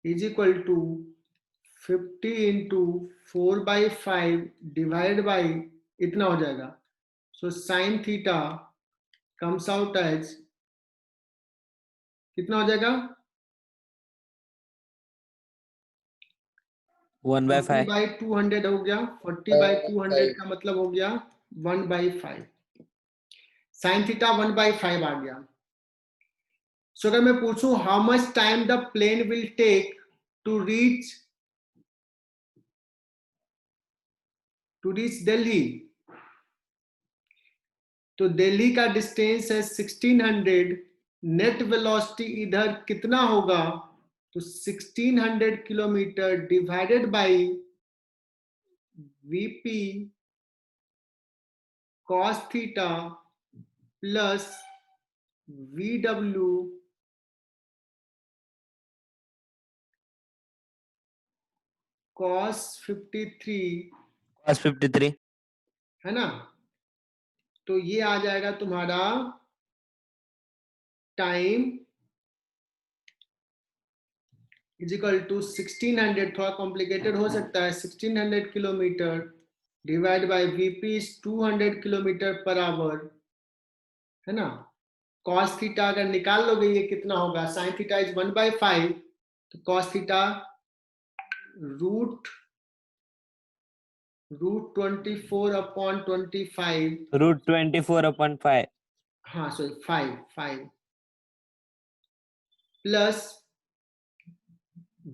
S1: is equal to 50 into 4/5 divide by इतना हो जाएगा। So sine theta comes out as कितना हो जाएगा,
S5: 1/5
S1: 40/200 हो गया। 40/200 का मतलब हो गया 1/5। साइन थीटा 1/5 आ गया। सो अगर मैं पूछूं how much time the plane will take to reach Delhi, तो दिल्ली का डिस्टेंस है 1600, नेट वेलोसिटी इधर कितना होगा, तो 1600 kilometre divided by VP cos theta plus VW cos 53,
S5: cos 53
S1: है ना। तो ये आ जाएगा तुम्हारा टाइम इज इक्वल टू 1600, थोड़ा कॉम्प्लिकेटेड हो सकता है, 1600 kilometre divide by VP is 200 kilometre per hour, है ना। cos थीटा अगर निकाल लोगे ये कितना होगा, sin थीटा इज 1/5, तो cos थीटा रूट 24/25,
S5: root 24/5
S1: हाँ सॉरी 5 प्लस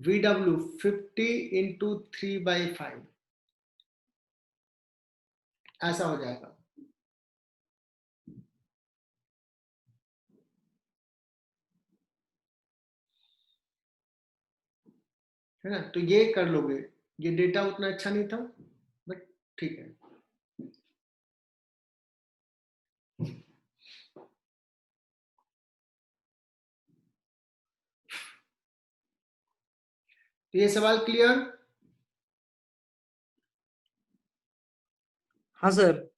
S1: VW 50 इंटू 3/5, ऐसा हो जाएगा। है ना, तो ये कर लोगे। ये डेटा उतना अच्छा नहीं था बट ठीक है। तो ये सवाल क्लियर?
S4: हाँ सर।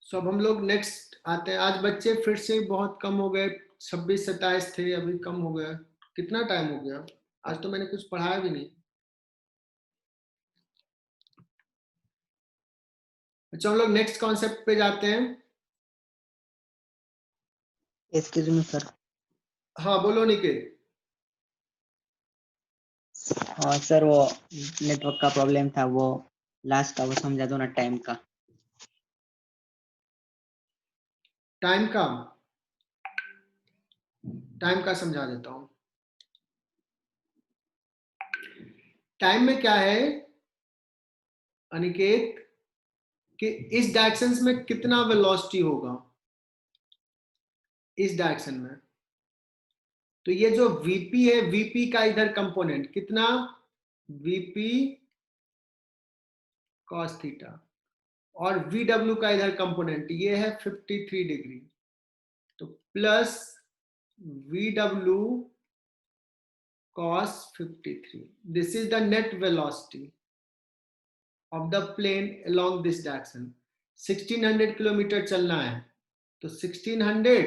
S1: सो अब हम लोग नेक्स्ट आते हैं। आज बच्चे फिर से बहुत कम हो गए, 26-27 थे, अभी कम हो गया। कितना टाइम हो गया, आज तो मैंने कुछ पढ़ाया भी नहीं। अच्छा हम लोग नेक्स्ट कॉन्सेप्ट पे जाते हैं।
S9: Excuse me sir.
S1: हाँ बोलो निखिल।
S9: हाँ सर, वो नेटवर्क का प्रॉब्लम था, वो लास्ट का वो समझा दो ना टाइम का।
S1: टाइम का समझा देता हूं। टाइम में क्या है अनिकेत कि इस डायरेक्शन में कितना वेलोसिटी होगा इस डायरेक्शन में, तो ये जो वीपी है, वीपी का इधर कंपोनेंट कितना, वीपी कॉस थीटा, और वीडब्ल्यू का इधर कंपोनेंट ये है 53 डिग्री, तो plus VW cos 53. This is the net velocity of the plane along this direction. 1600 kilometre चलना है, तो 1600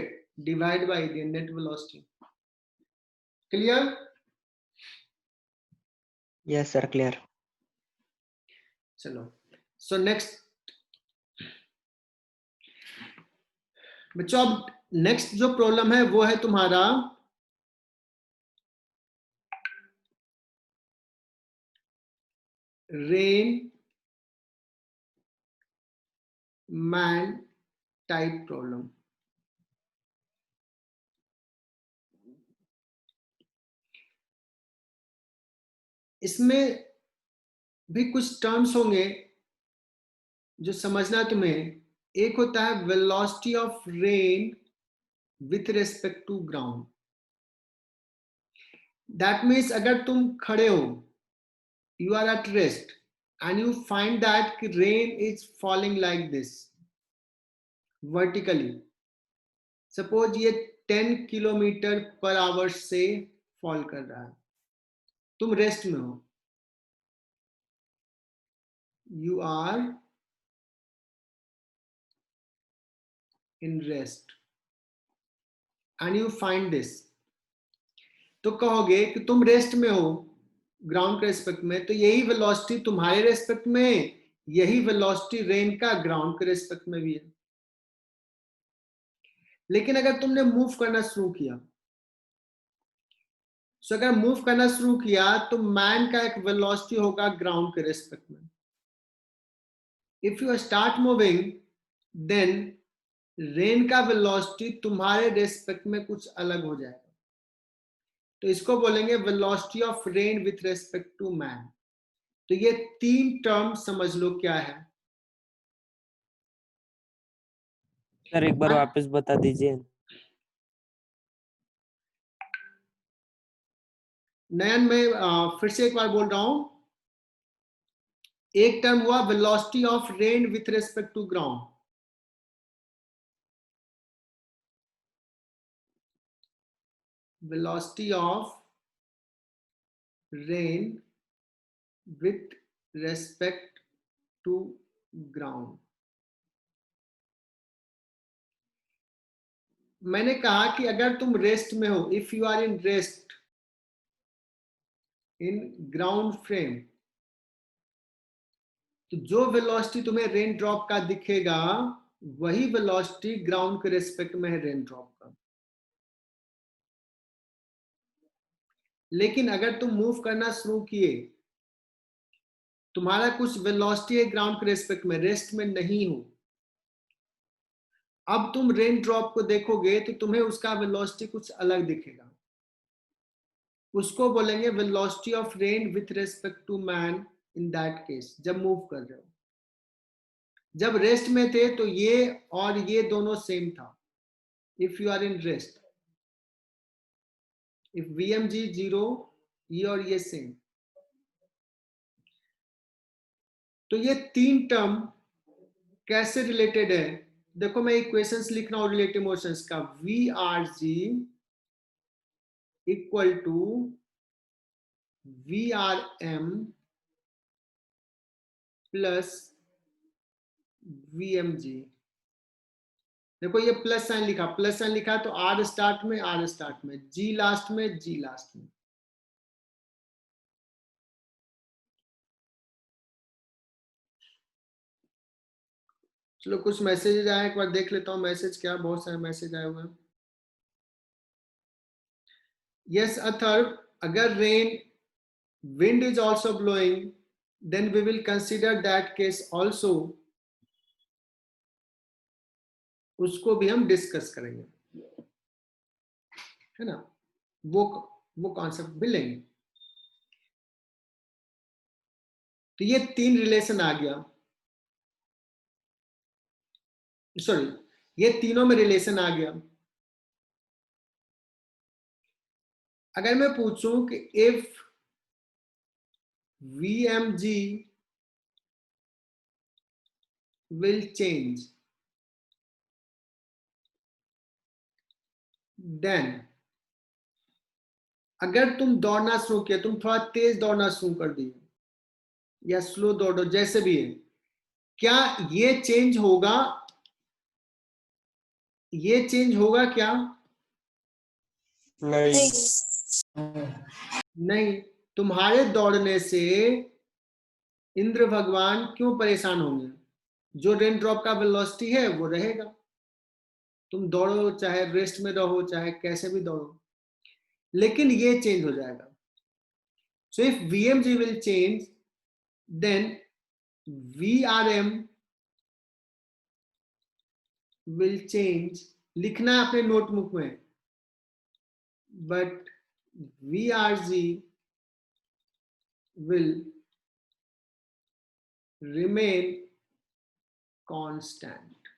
S1: divide by the net velocity. Clear?
S9: Yes, sir. Clear.
S1: चलो, सो नेक्स्ट बच्चों, अब नेक्स्ट जो प्रॉब्लम है वो है तुम्हारा रेन मैन टाइप प्रॉब्लम। इसमें भी कुछ टर्म्स होंगे जो समझना है तुम्हें। एक होता है velocity of rain with respect to ground. That means अगर तुम खड़े हो, you are at rest and you find that rain is falling like this vertically. Suppose ये 10 किलोमीटर पर आवर से फॉल कर रहा है, तुम रेस्ट में हो, you are in rest and you find this, तो कहोगे कि तुम रेस्ट में हो ग्राउंड के रेस्पेक्ट में, तो यही वेलोसिटी तुम्हारे रेस्पेक्ट में, यही वेलोसिटी रेन का ग्राउंड के रेस्पेक्ट में भी है। लेकिन अगर तुमने मूव करना शुरू किया, सो अगर मूव करना शुरू किया तो मैन का एक वेलोसिटी होगा ग्राउंड के रेस्पेक्ट में। If you start moving then rain का वेलोसिटी तुम्हारे रेस्पेक्ट में कुछ अलग हो जाएगा, तो इसको बोलेंगे velocity of rain with respect to man. तो ये तीन टर्म समझ लो क्या है।
S5: सर एक बार वापस बता दीजिए।
S1: नयन, मैं फिर से एक बार बोल रहा हूं। एक टर्म हुआ velocity of rain with respect to ground, velocity of rain with respect to ground। मैंने कहा कि अगर तुम रेस्ट में हो, if you are in rest in ground frame, तो जो वेलोसिटी तुम्हें रेन ड्रॉप का दिखेगा वही वेलोसिटी ग्राउंड के रेस्पेक्ट में है रेन ड्रॉप का। लेकिन अगर तुम मूव करना शुरू किए, तुम्हारा कुछ वेलोसिटी है ग्राउंड के रेस्पेक्ट में, रेस्ट में नहीं हो, अब तुम रेन ड्रॉप को देखोगे तो तुम्हें उसका वेलोसिटी कुछ अलग दिखेगा, उसको बोलेंगे velocity of rain with respect to man in that case, जब मूव कर रहे हो। जब रेस्ट में थे तो ये और ये दोनों सेम था। If you are in rest, if VMG 0, ये और ये सेम। तो ये तीन टर्म कैसे रिलेटेड है, देखो मैं इक्वेशंस लिख रहा हूं रिलेटिव मोशंस का। VRG equal to VRM plus VMG। देखो ये प्लस साइन लिखा, प्लस साइन लिखा तो R स्टार्ट में, R स्टार्ट में, G लास्ट में, G लास्ट में। चलो कुछ मैसेज आए, एक बार देख लेता हूं मैसेज क्या, बहुत सारे मैसेज आए हुए हैं। यस अथर्व, अगर rain wind is also blowing, then we will consider that case also उसको भी हम डिस्कस करेंगे, है ना, वो कॉन्सेप्ट भी लेंगे। तो ये 3 रिलेशन आ गया, सॉरी ये तीनों में रिलेशन आ गया। अगर मैं पूछूं कि if VMG will change, then अगर तुम दौड़ना शुरू किया, तुम थोड़ा तेज दौड़ना शुरू कर दिए या स्लो दौड़ो, जैसे भी है, क्या ये चेंज होगा? ये चेंज होगा क्या?
S2: नहीं।
S1: नहीं। तुम्हारे दौड़ने से इंद्र भगवान क्यों परेशान होंगे? जो रेन ड्रॉप का वेलोसिटी है वो रहेगा, तुम दौड़ो चाहे रेस्ट में रहो चाहे कैसे भी दौड़ो, लेकिन ये चेंज हो जाएगा। So if VMG will change, then VRM will change. लिखना है अपने नोटबुक में, but VRG will remain constant.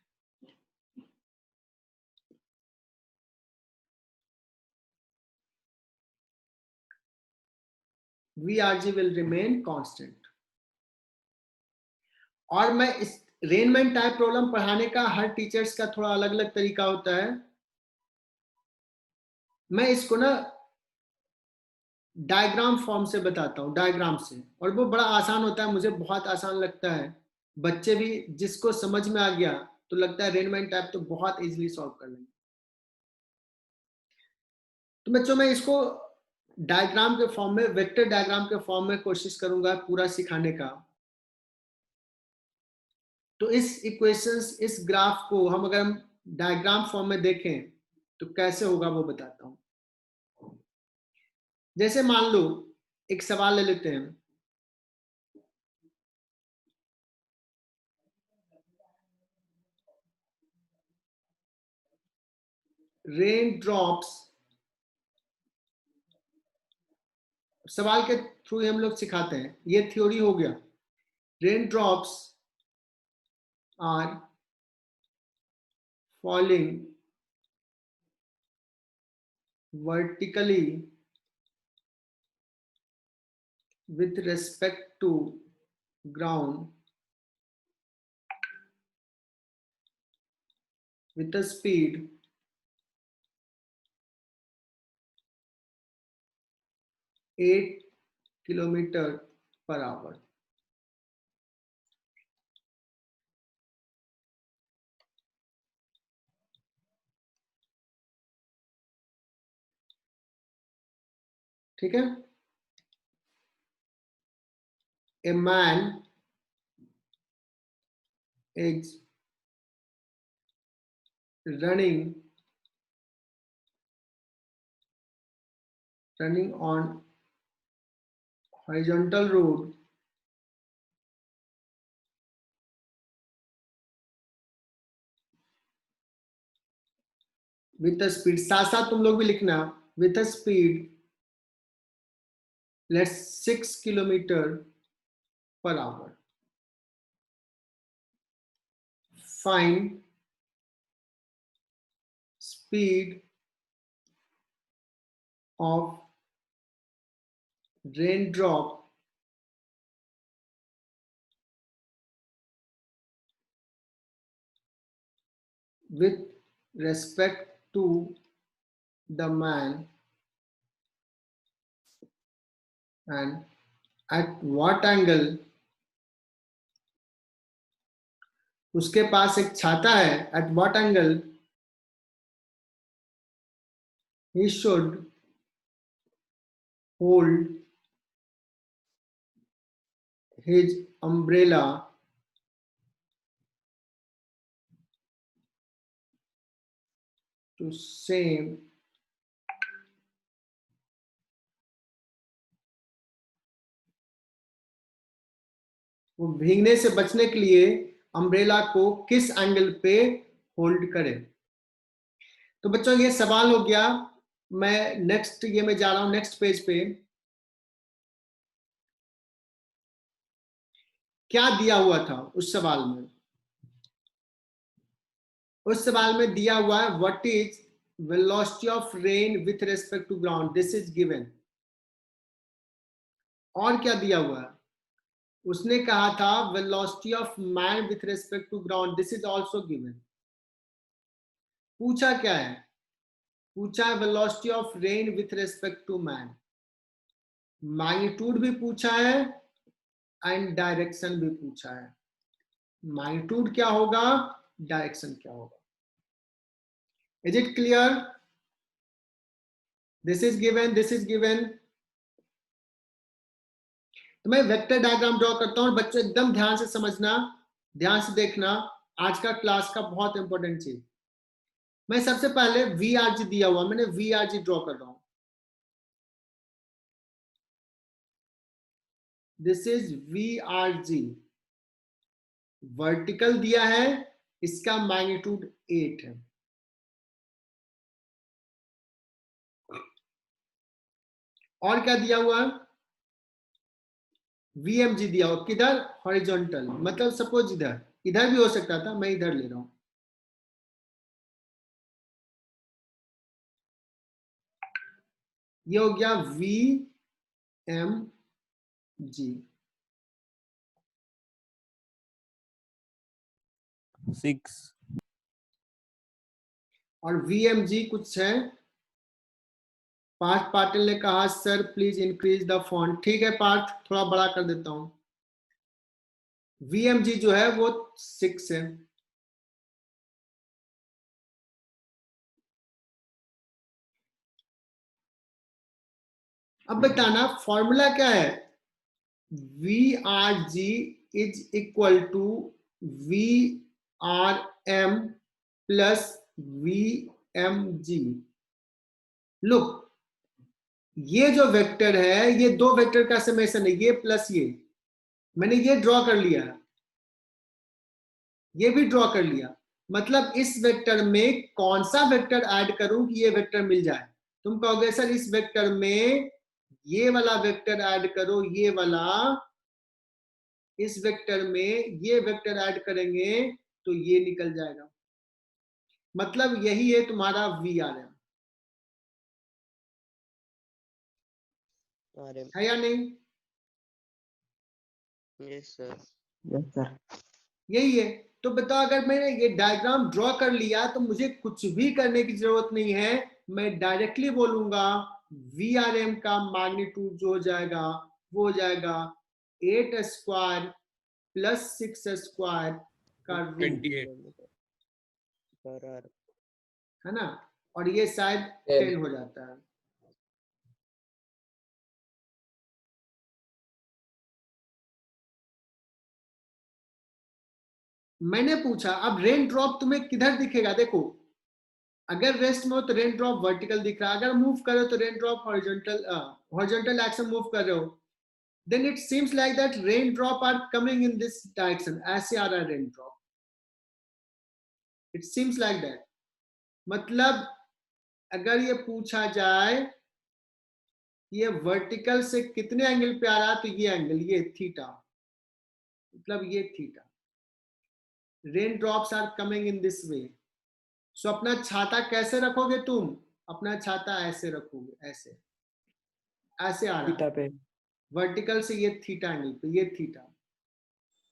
S1: VRG will remain constant. और मैं इस रेनमैन टाइप प्रॉब्लम पढ़ाने का हर टीचर्स का थोड़ा अलग अलग तरीका होता है। मैं इसको ना डायग्राम फॉर्म से बताता हूँ, डायग्राम से, और वो बड़ा आसान होता है, मुझे बहुत आसान लगता है। बच्चे भी जिसको समझ में आ गया तो लगता है रेनमैन टाइप तो बहुत इजीली सॉल्व कर लेंगे। तो बच्चों मैं इसको डायग्राम के फॉर्म में, वेक्टर डायग्राम के फॉर्म में कोशिश करूंगा पूरा सिखाने का। तो इस इक्वेशंस, इस ग्राफ को हम अगर हम डायग्राम फॉर्म में देखें तो कैसे होगा वो बताता हूं। जैसे मान लो एक सवाल ले लेते हैं, रेन ड्रॉप्स, सवाल के थ्रू हम लोग सिखाते हैं, ये थ्योरी हो गया। Rain drops are falling vertically with respect to ground with a speed 8 km/h. ठीक है। A man is running on horizontal road with a speed, साथ साथ तुम लोग भी लिखना, with a speed let's 6 km/h. Find speed of raindrop with respect to the man and at what angle, उसके पास एक छाता है, at what angle he should hold his umbrella to save वो भीगने से बचने के लिए अम्ब्रेला को किस एंगल पे होल्ड करे। तो बच्चों ये सवाल हो गया। मैं नेक्स्ट ये में जा रहा हूं नेक्स्ट पेज पे। क्या दिया हुआ था उस सवाल में? उस सवाल में दिया हुआ है what is velocity of rain with respect to ground, this is given. और क्या दिया हुआ है? उसने कहा था velocity of man with respect to ground, this is also given. पूछा क्या है? पूछा है velocity of rain with respect to man. Magnitude भी पूछा है एंड डायरेक्शन भी पूछा है। मैग्नीट्यूड क्या होगा, डायरेक्शन क्या होगा? Is it clear? This is given, this is given. तो मैं वेक्टर डायग्राम ड्रॉ करता हूं, बच्चों एकदम ध्यान से समझना, ध्यान से देखना, आज का क्लास का बहुत इंपॉर्टेंट चीज। मैं सबसे पहले VRG दिया हुआ, मैंने VRG ड्रॉ कर रहा हूं। दिस इज VRG, वर्टिकल दिया है, इसका मैग्नीट्यूड 8 है। और क्या दिया हुआ है? VMG दिया हुआ, किधर? हॉरिजॉन्टल, मतलब सपोज इधर, इधर भी हो सकता था, मैं इधर ले रहा हूं। ये हो गया VMG।
S5: 6
S1: और VMG कुछ है, पार्थ पाटिल ने कहा sir please increase the font. ठीक है पार्थ, थोड़ा बड़ा कर देता हूं। VMG जो है वो 6 है। अब बताना फॉर्मूला क्या है? VRG is equal to VRM plus VMG। Look, ये जो वेक्टर है ये दो वेक्टर का समेशन है, ये प्लस ये, मैंने ये ड्रॉ कर लिया, ये भी ड्रॉ कर लिया। मतलब इस वेक्टर में कौन सा वेक्टर ऐड करूं कि ये वेक्टर मिल जाए? तुम कहोगे सर इस वेक्टर में ये वाला वेक्टर ऐड करो, ये वाला, इस वेक्टर में ये वेक्टर ऐड करेंगे तो ये निकल जाएगा। मतलब यही है तुम्हारा VRM, है या नहीं?
S5: Yes sir.
S9: Yes sir.
S1: यही है। तो बताओ अगर मैंने ये डायग्राम ड्रॉ कर लिया तो मुझे कुछ भी करने की जरूरत नहीं है, मैं डायरेक्टली बोलूंगा VRM का मैग्नीट्यूड जो हो जाएगा वो हो जाएगा 8 स्क्वायर प्लस 6 स्क्वायर का रूट,
S2: 28
S1: है ना? और ये शायद 10 हो जाता है। मैंने पूछा अब रेन ड्रॉप तुम्हें किधर दिखेगा? देखो अगर रेस्ट में हो तो रेन ड्रॉप वर्टिकल दिख रहा है, अगर मूव कर रहे हो तो rain drop horizontal action move कर रहे हो, then it seems like that rain drop are coming in this direction, ऐसे आ रहा है rain drop, it seems like that. मतलब अगर ये पूछा जाए ये वर्टिकल से कितने एंगल पे आ रहा है तो ये एंगल, ये थीटा, मतलब ये theta. Rain drops are coming in this way. So अपना छाता कैसे रखोगे तुम? अपना छाता ऐसे रखोगे, ऐसे, ऐसे आ रहा
S4: थीटा
S1: है
S4: पे।
S1: वर्टिकल से, ये थीटा एंगल पे, ये theta.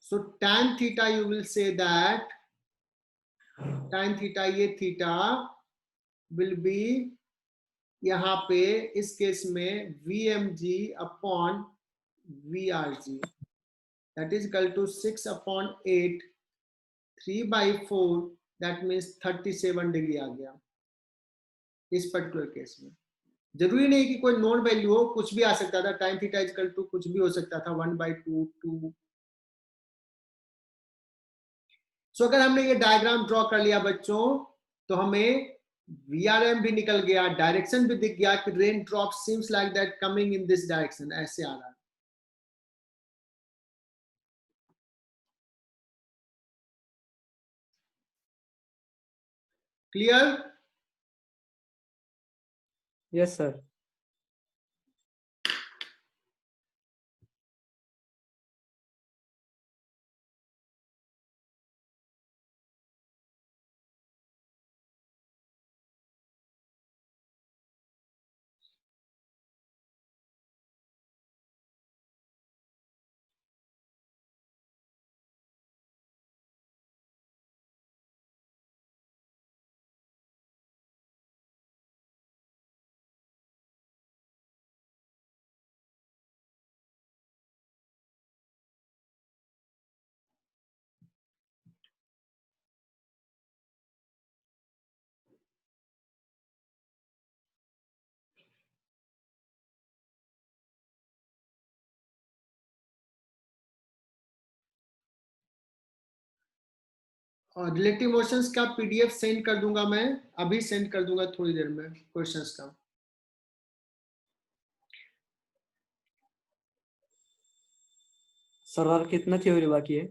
S1: So tan theta you will say that tan theta, ये थीटा will be यहाँ पे इस केस में VMG upon VRG, that is equal to 6 upon 8, 3/4, that means 37 degree आ गया इस पर्टिकुलर केस में। जरूरी नहीं कि कोई नोन वैल्यू हो, कुछ भी आ सकता था, tan theta is equal to कुछ भी हो सकता था, 1/2, 2। सो अगर हमने ये डायग्राम ड्रॉ कर लिया बच्चों तो हमें VRM भी निकल गया, डायरेक्शन भी दिख गया कि rain drop seems like that coming in this direction, ऐसे आ रहा है। क्लियर?
S4: Yes sir.
S1: और रिलेटिव मोशंस का पीडीएफ सेंड कर दूंगा, मैं अभी सेंड कर दूंगा थोड़ी देर में क्वेश्चंस का।
S4: सर और कितना थ्योरी बाकी है?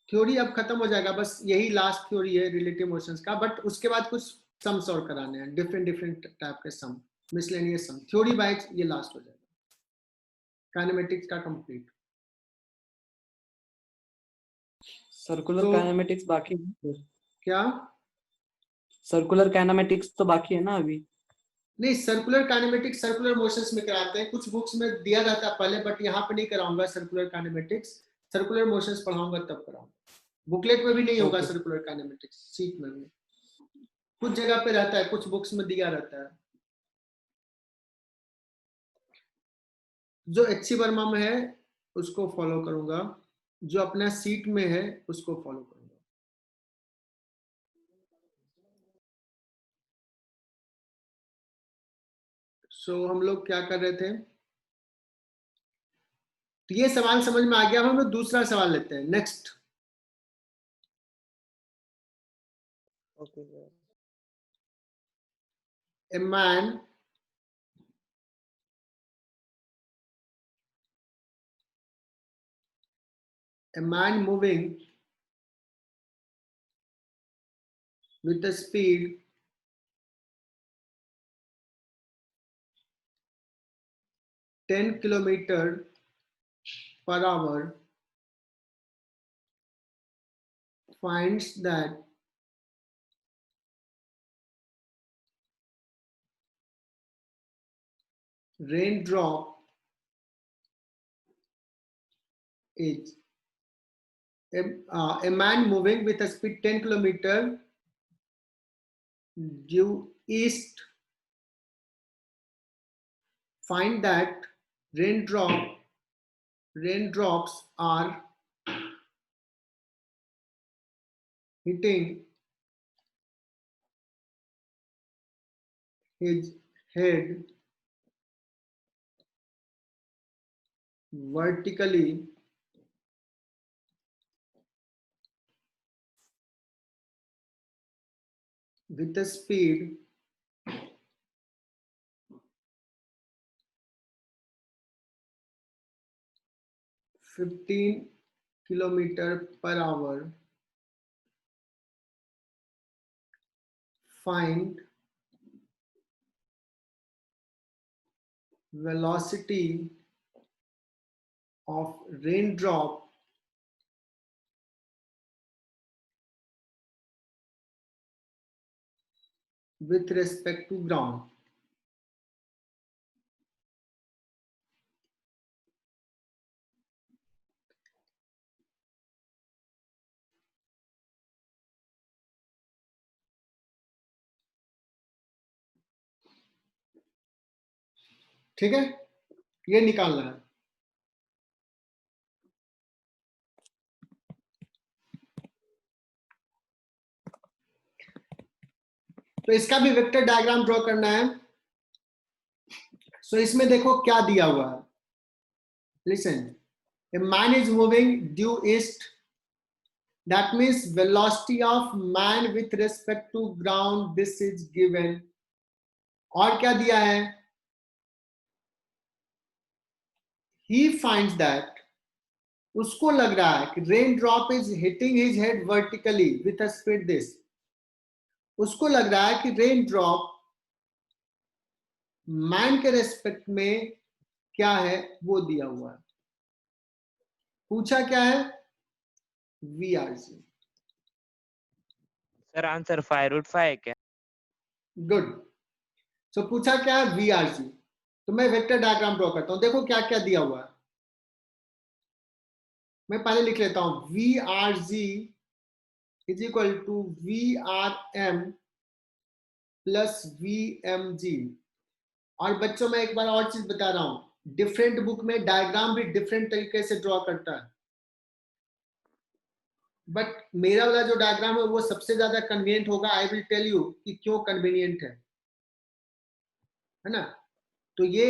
S1: थ्योरी अब खत्म हो जाएगा, बस यही लास्ट थ्योरी है रिलेटिव मोशंस का, बट उसके बाद कुछ सम्स और कराने हैं, डिफरेंट टाइप के सम, मिसलेनियस सम। थ्योरी वाइज ये लास्ट हो जाएगा, काइनेमेटिक्स का कंप्लीट।
S4: सर्कुलर
S1: तो
S4: काइनेमेटिक्स बाकी है सर।
S1: क्या?
S4: सर्कुलर काइनेमेटिक्स तो बाकी है ना अभी?
S1: नहीं, सर्कुलर काइनेमेटिक्स सर्कुलर मोशंस में कराते हैं, कुछ बुक्स में दिया जाता है पहले, बट यहाँ पे नहीं कराऊंगा सर्कुलर काइनेमेटिक्स। सर्कुलर मोशंस पढ़ाऊंगा तब कराऊंगा। बुकलेट में भी नहीं होगा
S4: Okay.
S1: सर्कुलर काइनेमेटिक्स, सीट में भी कुछ जगह पे रहता है, कुछ बुक्स में दिया रहता है। जो एचसी वर्मा में है उसको फॉलो करूंगा, जो अपना सीट में है उसको फॉलो करूंगा। सो हम लोग क्या कर रहे थे, तो ये सवाल समझ में आ गया। हम लोग दूसरा सवाल लेते हैं, next.
S6: Okay sir.
S1: A man moving with a speed 10 kilometer per hour finds that raindrop is a man moving with a speed 10 kilometer due east find that raindrops are hitting his head vertically with a speed 15 kilometer per hour. Find velocity of raindrop with respect to ground. ठीक है, ये निकालना है। तो इसका भी vector diagram draw करना है। सो इसमें देखो क्या दिया हुआ है, listen. A man is moving due east, that means velocity of man with respect to ground, this is given. और क्या दिया है, ही फाइंड्स दैट, उसको लग रहा है कि rain drop is hitting his head vertically with a speed this. उसको लग रहा है कि रेन ड्रॉप मैन के रेस्पेक्ट में क्या है वो दिया हुआ है। पूछा क्या है? VRG।
S5: सर आंसर 5√5 है क्या?
S1: गुड। सो पूछा क्या है? VRG। तो मैं वेक्टर डायग्राम ड्रॉ करता हूं। देखो क्या क्या दिया हुआ है, मैं पहले लिख लेता हूं। VRG is equal to VRM plus VMG। और बच्चों मैं एक बार और चीज बता रहा हूं, डिफरेंट बुक में डायग्राम भी डिफरेंट तरीके से ड्रॉ करता है, बट मेरा वाला जो डायग्राम है वो सबसे ज्यादा कन्वीनियंट होगा। आई विल टेल यू कि क्यों कन्वीनियंट है ना। तो ये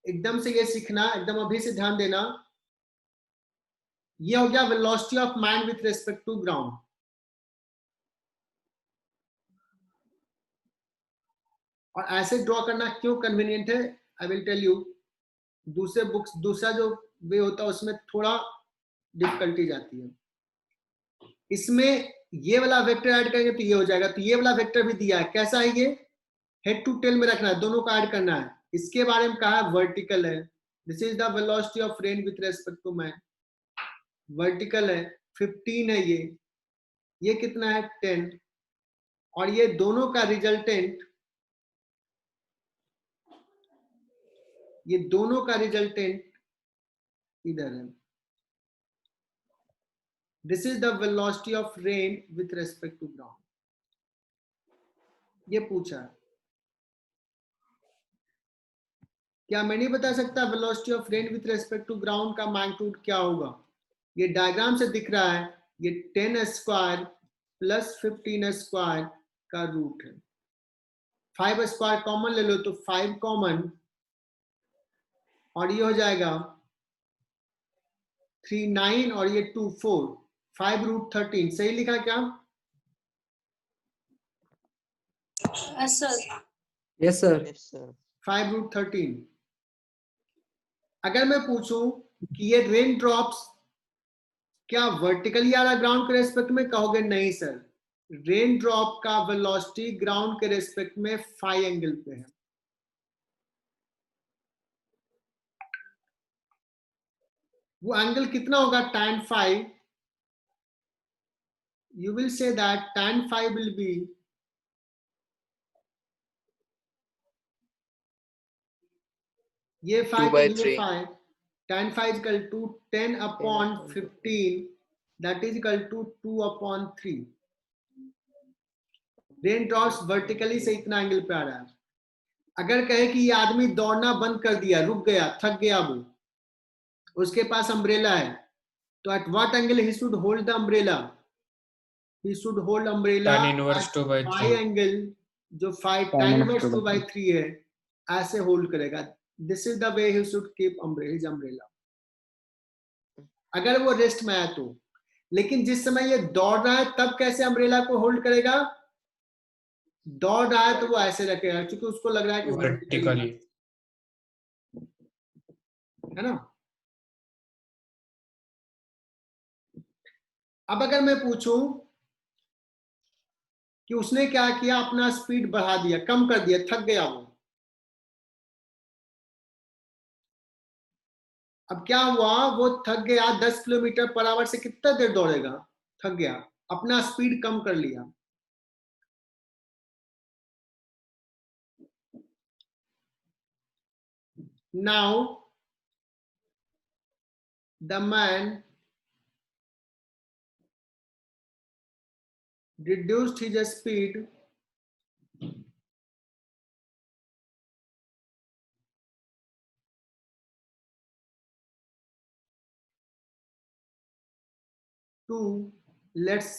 S1: एकदम से ये सीखना, एकदम अभी से ध्यान देना। ये हो गया velocity of man with respect to ground. और ऐसे ड्रॉ करना क्यों कन्वीनियंट है, आई विल टेल यू। दूसरे बुक्स, दूसरा जो वे होता है उसमें थोड़ा डिफिकल्टी जाती है। इसमें ये वाला वेक्टर ऐड करेंगे तो ये हो जाएगा। तो ये वाला वेक्टर भी दिया है, कैसा है ये? हेड टू टेल में रखना है, दोनों का ऐड करना है। इसके बारे में कहा है वर्टिकल है। This is the velocity of rain with respect to man. Vertical है, 15 है ये कितना है? 10। और ये दोनों का रिजल्टेंट, ये दोनों का रिजल्टेंट इधर है। This is the velocity of rain with respect to ground. ये पूछा है। क्या मैं नहीं बता सकता velocity of rain with respect to ground का मैग्नीट्यूड क्या होगा? ये डायग्राम से दिख रहा है, ये 10 स्क्वायर प्लस 15 स्क्वायर का रूट है। 5 स्क्वायर कॉमन ले लो तो 5 कॉमन, और ये हो जाएगा 3 9 और ये 2 4, 5√13। सही लिखा क्या?
S7: Sir
S4: yes sir.
S6: Yes sir.
S1: 5√13। अगर मैं पूछूं कि ये रेन ड्रॉप्स क्या वर्टिकली आ रहा ग्राउंड के रेस्पेक्ट में, कहोगे नहीं सर। रेन ड्रॉप का वेलोसिटी ग्राउंड के रेस्पेक्ट में फाई एंगल पे है। वो एंगल कितना होगा? tan phi। You will say that tan phi will be ये 5 का ये 5, tan phi is equal to 10 upon 15, that is equal to 2 upon 3। Rain drops vertically से इतना एंगल पे आ रहा है। अगर कहे कि ये आदमी दौड़ना बंद कर दिया, रुक गया, थक गया, वो उसके पास अम्ब्रेला है, तो at what angle he should hold the umbrella? He should hold umbrella
S10: tan inverse 2/3।
S1: Phi angle, जो फाई tan इनवर्स 2/3 है, ऐसे होल्ड करेगा। This is the way he should keep his umbrella, अगर वो रेस्ट में आया तो। लेकिन जिस समय ये दौड़ रहा है तब कैसे अम्ब्रेला को होल्ड करेगा? दौड़ रहा है तो वो ऐसे रखेगा, क्योंकि उसको लग रहा है कि
S10: वर्टिकली,
S1: है ना। अब अगर मैं पूछूं कि उसने क्या किया, अपना स्पीड बढ़ा दिया, कम कर दिया, थक गया वो, अब क्या हुआ? वो थक गया, 10 किलोमीटर पर आवर से कितना देर दौड़ेगा? थक गया, अपना स्पीड कम कर लिया। Now the man reduced his speed to, let's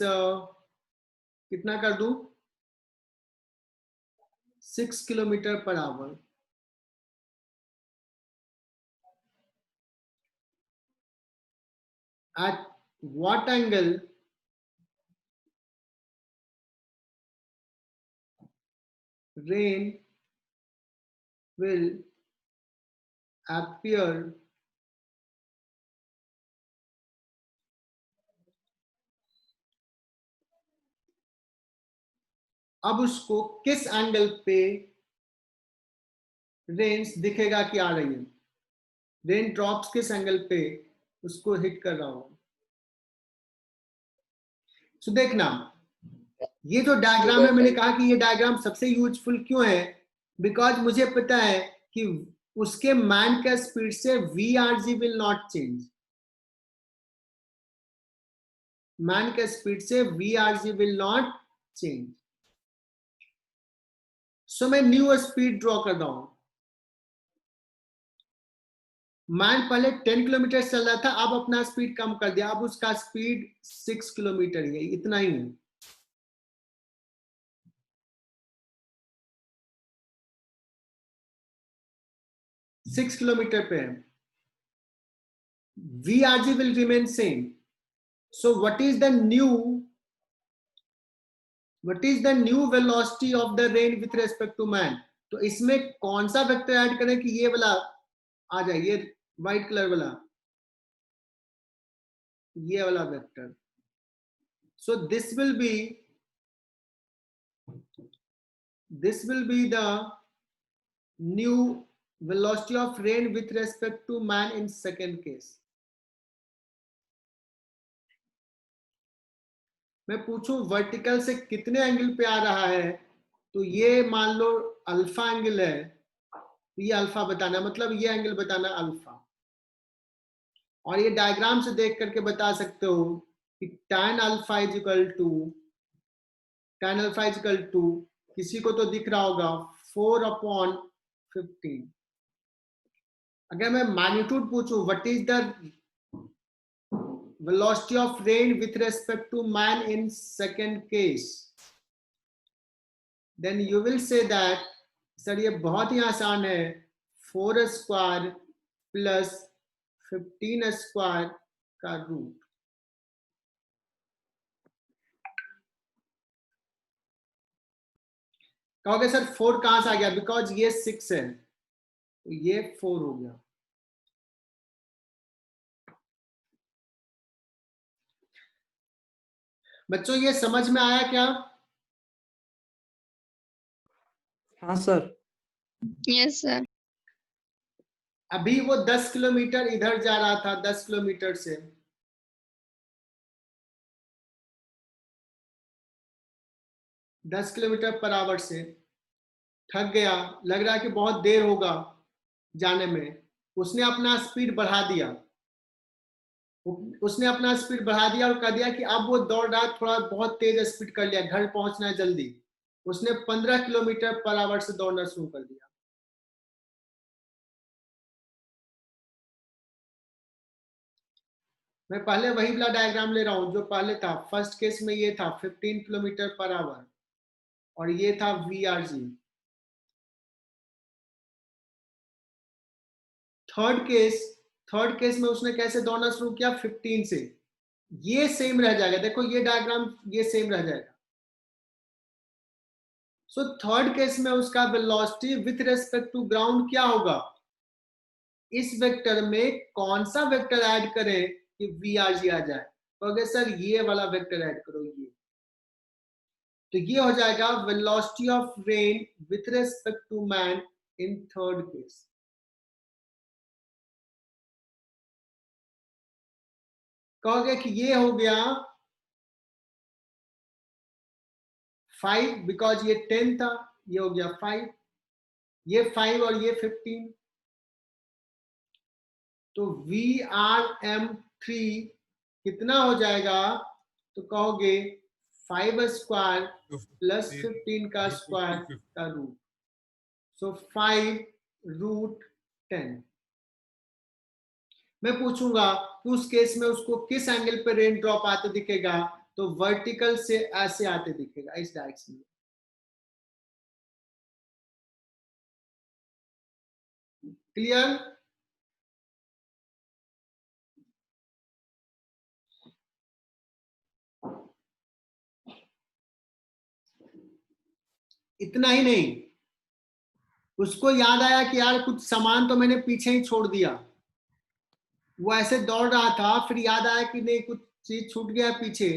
S1: कितना कर दूं? 6 kilometre per our. At what angle rain will appear अब उसको किस एंगल पे रेंज दिखेगा कि आ रही है, रेन ड्रॉप्स किस एंगल पे उसको हिट कर रहा हूं। सो देखना ये जो डायग्राम है, मैंने कहा कि ये डायग्राम सबसे यूजफुल क्यों है, बिकॉज मुझे पता है कि उसके मैन का स्पीड से VRG will not change, man के स्पीड से VRG विल नॉट चेंज। सो मैं न्यू स्पीड ड्रॉ कर रहा हूं। मैन पहले 10 किलोमीटर चल रहा था, अब अपना स्पीड कम कर दिया, अब उसका स्पीड 6 किलोमीटर ही है, इतना ही है। सिक्स किलोमीटर पे है। VRG will remain same. So what is the new velocity of the rain with respect to man? तो इसमें कौन सा वेक्टर ऐड करें कि ये वाला आ जाए, ये व्हाइट कलर वाला, ये वाला vector. So this will be the new velocity of rain with respect to man in second case. मैं पूछूं वर्टिकल से कितने एंगल पे आ रहा है, तो ये मान लो अल्फा एंगल है, तो ये अल्फा बताना, मतलब ये एंगल बताना अल्फा। और ये डायग्राम से देख करके बता सकते हो कि tan alpha is equal to किसी को तो दिख रहा होगा 4/15। अगर मैं मैग्नीट्यूड पूछूं what is the velocity of rain with respect to man in second case, then you will say that sir ये बहुत ही आसान है, 4 स्क्वायर प्लस 15 स्क्वायर का रूट। कहोगे सर 4 कहां से आ गया, बिकॉज ये 6 है तो ये 4 हो गया। बच्चों ये समझ में आया क्या?
S4: हाँ सर।
S8: Yes sir.
S1: अभी वो 10 किलोमीटर इधर जा रहा था, 10 किलोमीटर से 10 किलोमीटर पर आवर से थक गया, लग रहा है कि बहुत देर होगा जाने में, उसने अपना स्पीड बढ़ा दिया, और कह दिया कि अब वो दौड़ रहा, थोड़ा बहुत तेज स्पीड कर लिया, घर पहुंचना है जल्दी, उसने 15 किलोमीटर पर आवर से दौड़ना शुरू कर दिया। मैं पहले वही वाला डायग्राम ले रहा हूं जो पहले था। फर्स्ट केस में ये था 15 किलोमीटर पर आवर और ये था VRG। थर्ड केस में उसने कैसे दौड़ना शुरू किया, 15 से। ये सेम रह जाएगा, देखो ये डायग्राम ये सेम रह जाएगा। सो थर्ड केस में उसका velocity with respect to ground क्या होगा, इस वेक्टर में कौन सा वेक्टर ऐड करें कि VRG आ जाए। तो सर ये वाला वेक्टर ऐड करो, ये तो ये हो जाएगा velocity of rain with respect to man in third case. कहोगे कि ये हो गया 5 बिकॉज ये 10 था, ये हो गया 5, ये 5 और ये 15, तो VRM3 कितना हो जाएगा, तो कहोगे 5 स्क्वायर प्लस 15 का स्क्वायर का रूट, सो 5√10। मैं पूछूंगा कि उस केस में उसको किस एंगल पे रेन ड्रॉप आते दिखेगा, तो वर्टिकल से ऐसे आते दिखेगा, इस डायरेक्शन में। क्लियर? इतना ही नहीं, उसको याद आया कि यार कुछ सामान तो मैंने पीछे ही छोड़ दिया, वो ऐसे दौड़ रहा था, फिर याद आया कि नहीं कुछ चीज छूट गया पीछे,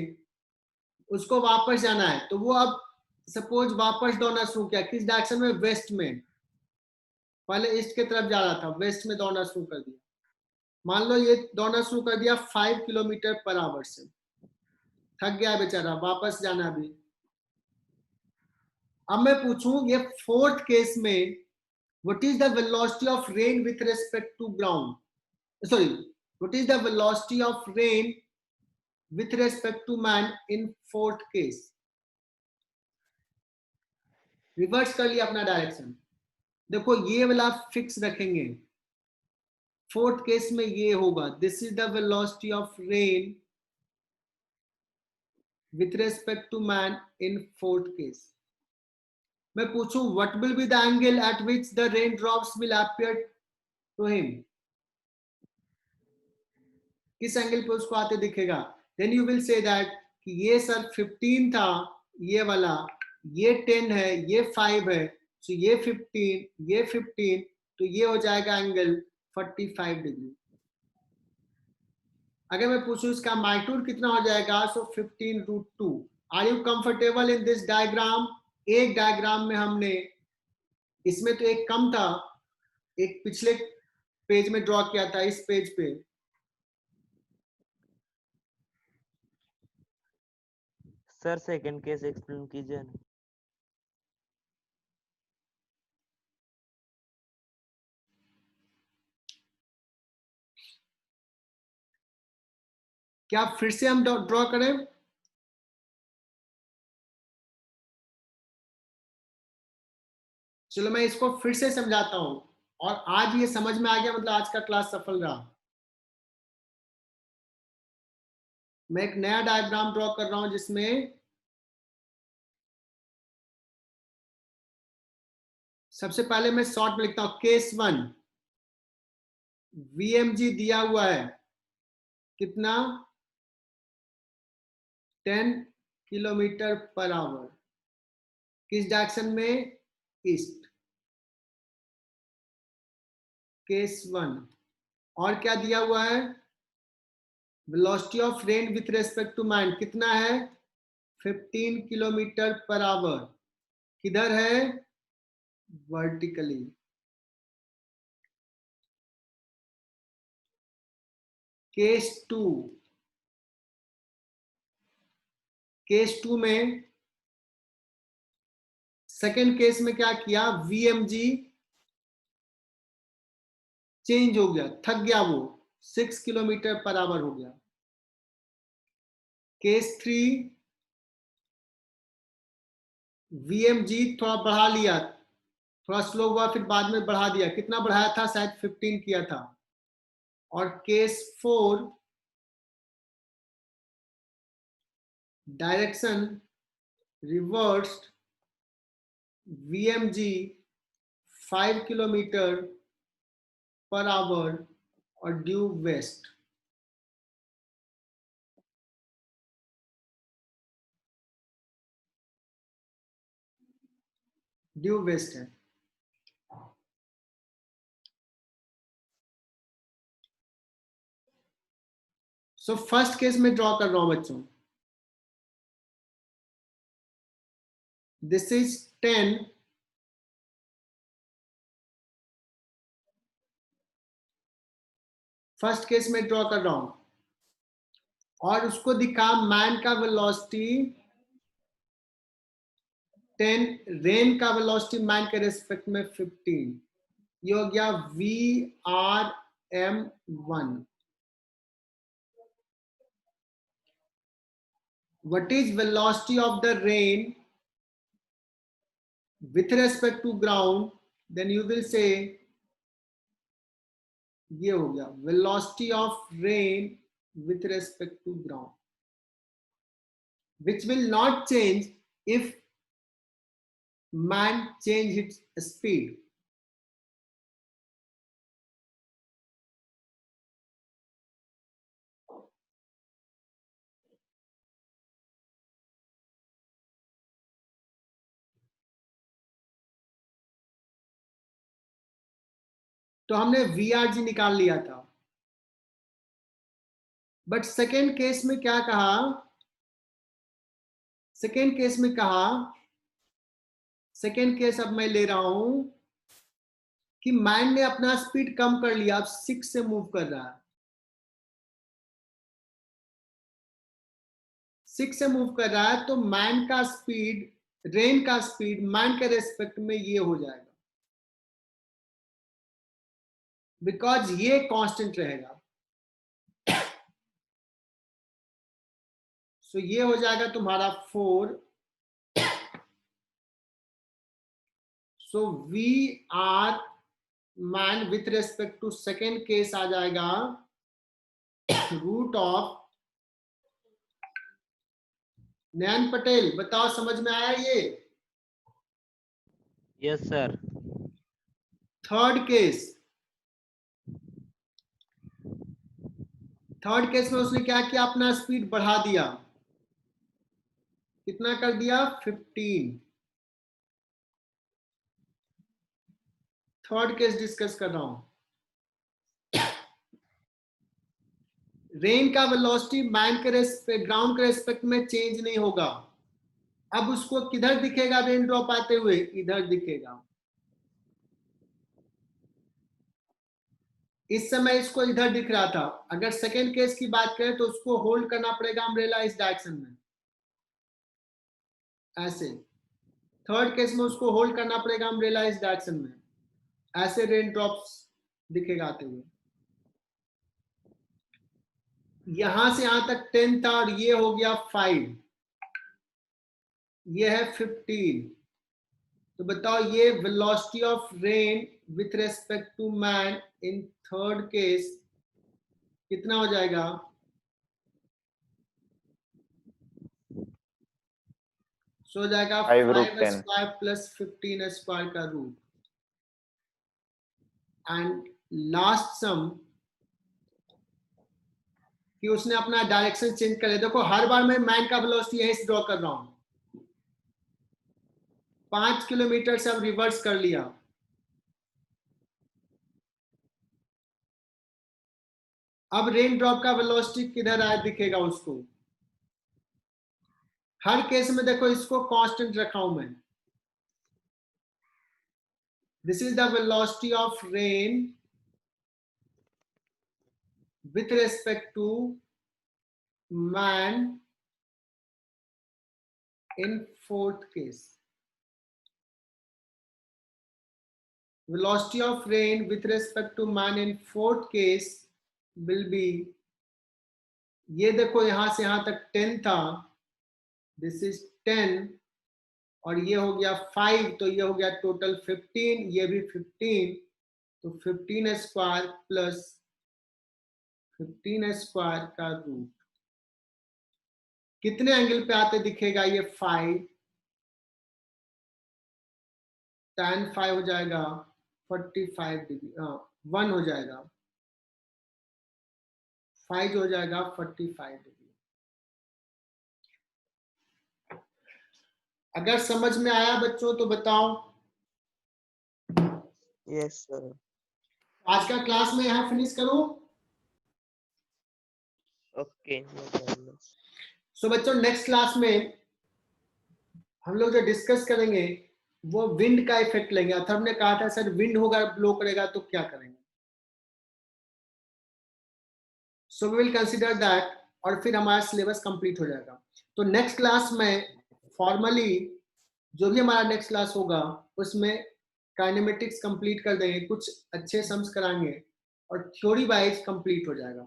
S1: उसको वापस जाना है, तो वो अब सपोज वापस दौड़ना शुरू किया, किस डायरेक्शन में? वेस्ट में। पहले ईस्ट की तरफ जा रहा था, वेस्ट में दौड़ना शुरू कर दिया। मान लो ये दौड़ना शुरू कर दिया 5 किलोमीटर पर आवर से, थक गया बेचारा, वापस जाना भी। अब मैं पूछूं ये फोर्थ केस में, what is the velocity of rain with respect to ground, sorry, what is the velocity of rain with respect to man in fourth case? Reverse कर लिया अपना डायरेक्शन। देखो ये वाला फिक्स रखेंगे, फोर्थ केस में ये होगा, this is the velocity of rain with respect to man in fourth case. मैं पूछूं what will be the angle at which the raindrops will appear to him? किस एंगल पे उसको आते दिखेगा? Then you will say that कि ये sir 15 था, ये वाला, ये 10 है, ये 5 है, so ये 15, ये 15, तो ये हो जाएगा एंगल 45 डिग्री। अगर मैं पूछूं इसका मैग्नीट्यूड कितना हो जाएगा, so 15√2। Are you comfortable in this diagram? एक डायग्राम में हमने, इसमें तो एक कम था, एक पिछले पेज में ड्रॉ किया था, इस पेज पे।
S5: सर सेकंड केस एक्सप्लेन कीजिए ना।
S1: क्या फिर से हम ड्रॉ करें? चलो मैं इसको फिर से समझाता हूं, और आज ये समझ में आ गया, मतलब आज का क्लास सफल रहा। मैं एक नया डायग्राम ड्रॉ कर रहा हूं जिसमें सबसे पहले मैं शॉर्ट में लिखता हूं केस 1, VMG दिया हुआ है कितना? 10 किलोमीटर पर आवर, किस डायरेक्शन में? East, case 1। और क्या दिया हुआ है? Velocity of rain with respect to man कितना है? 15 किलोमीटर पर आवर। किधर है? वर्टिकली। केस 2, केस 2 में सेकेंड केस में क्या किया? VMG चेंज हो गया, थक गया वो, 6 किलोमीटर पर आवर हो गया। केस 3, VMG थोड़ा बढ़ा लिया, थोड़ा स्लो हुआ, फिर बाद में बढ़ा दिया। कितना बढ़ाया था? शायद 15 किया था। और case 4, direction reversed, VMG 5 kilometre per hour और ड्यू वेस्ट। ड्यू वेस्ट है। सो फर्स्ट केस में ड्रॉ कर रहा हूं बच्चों, दिस इज 10 फर्स्ट केस में ड्रॉ कर रहा हूं, और उसको दिखा मैन का वेलोसिटी 10, रेन का वेलोसिटी मैन के रेस्पेक्ट में 15, ये हो गया VRM1। What is velocity of the rain with respect to ground? Then you will say ये हो गया velocity of rain with respect to ground, which will not change if man change its speed. तो हमने VRG निकाल लिया था, but second case में क्या कहा? सेकेंड केस में कहा सेकेंड केस अब मैं ले रहा हूं कि मैन ने अपना स्पीड कम कर लिया, अब 6 से मूव कर रहा है, 6 से मूव कर रहा है, तो मैन का स्पीड, रेन का स्पीड मैन के रेस्पेक्ट में ये हो जाएगा, बिकॉज ये कांस्टेंट रहेगा। सो ये हो जाएगा तुम्हारा 4। So we are man with respect to second case आ जाएगा रूट ऑफ, नयन पटेल बताओ समझ में आया ये?
S5: Yes sir.
S1: थर्ड केस में उसने क्या किया, अपना स्पीड बढ़ा दिया, कितना कर दिया, 15। थर्ड केस डिस्कस कर रहा हूं। रेन का वेलोसिटी मैन के ग्राउंड के रेस्पेक्ट में चेंज नहीं होगा। अब उसको किधर दिखेगा रेन ड्रॉप आते हुए, इधर दिखेगा। इस समय इसको इधर दिख रहा था, अगर सेकेंड केस की बात करें तो उसको होल्ड करना पड़ेगा अम्ब्रेला इस डायरेक्शन में, ऐसे। थर्ड केस में उसको होल्ड करना पड़ेगा अम्ब्रेला इस डायरेक्शन में, ऐसे रेन ड्रॉप्स दिखेगा आते हुए। यहां से यहां तक 10 था और ये हो गया 5, ये है 15। तो बताओ ये velocity of rain with respect to man in third case कितना हो जाएगा? सो हो जाएगा 5 स्क्वायर प्लस 15 स्क्वायर का रूट। एंड लास्ट सम कि उसने अपना डायरेक्शन चेंज कर लिया। देखो हर बार मैं मैन का वेलोसिटी यहीं से ड्रॉ कर रहा हूं, 5 किलोमीटर से अब रिवर्स कर लिया। अब रेन ड्रॉप का वेलोसिटी किधर आया दिखेगा उसको। हर केस में देखो इसको कांस्टेंट रखा हूं मैं। This is the velocity of rain with respect to man in fourth case. Velocity of rain with respect to man in fourth case will be, ये देखो यहां से यहां तक 10 था, this is 10 और ये हो गया 5, तो ये हो गया टोटल 15, ये भी 15, तो 15 स्क्वायर प्लस 15 स्क्वायर का रूट कितने एंगल पे आते दिखेगा? ये 5, tan 5 हो जाएगा 45 डिग्री, 1 हो जाएगा, 5 हो जाएगा 45 डिग्री। अगर समझ में आया बच्चों तो बताओ।
S6: Yes sir.
S1: आज का क्लास में यहाँ फिनिश करूं?
S6: Okay no problem.
S1: सो बच्चों नेक्स्ट क्लास में हम लोग जो डिस्कस करेंगे वो विंड का इफेक्ट लेंगे। अथर्व ने कहा था सर विंड होगा ब्लो करेगा तो क्या करेंगे। So we will consider that और फिर हमारा सिलेबस कंप्लीट हो जाएगा। तो नेक्स्ट क्लास में फॉर्मली जो भी हमारा नेक्स्ट क्लास होगा उसमें काइनेमेटिक्स कंप्लीट कर देंगे, कुछ अच्छे सम्स कराएंगे और थ्योरी वाइज कंप्लीट हो जाएगा।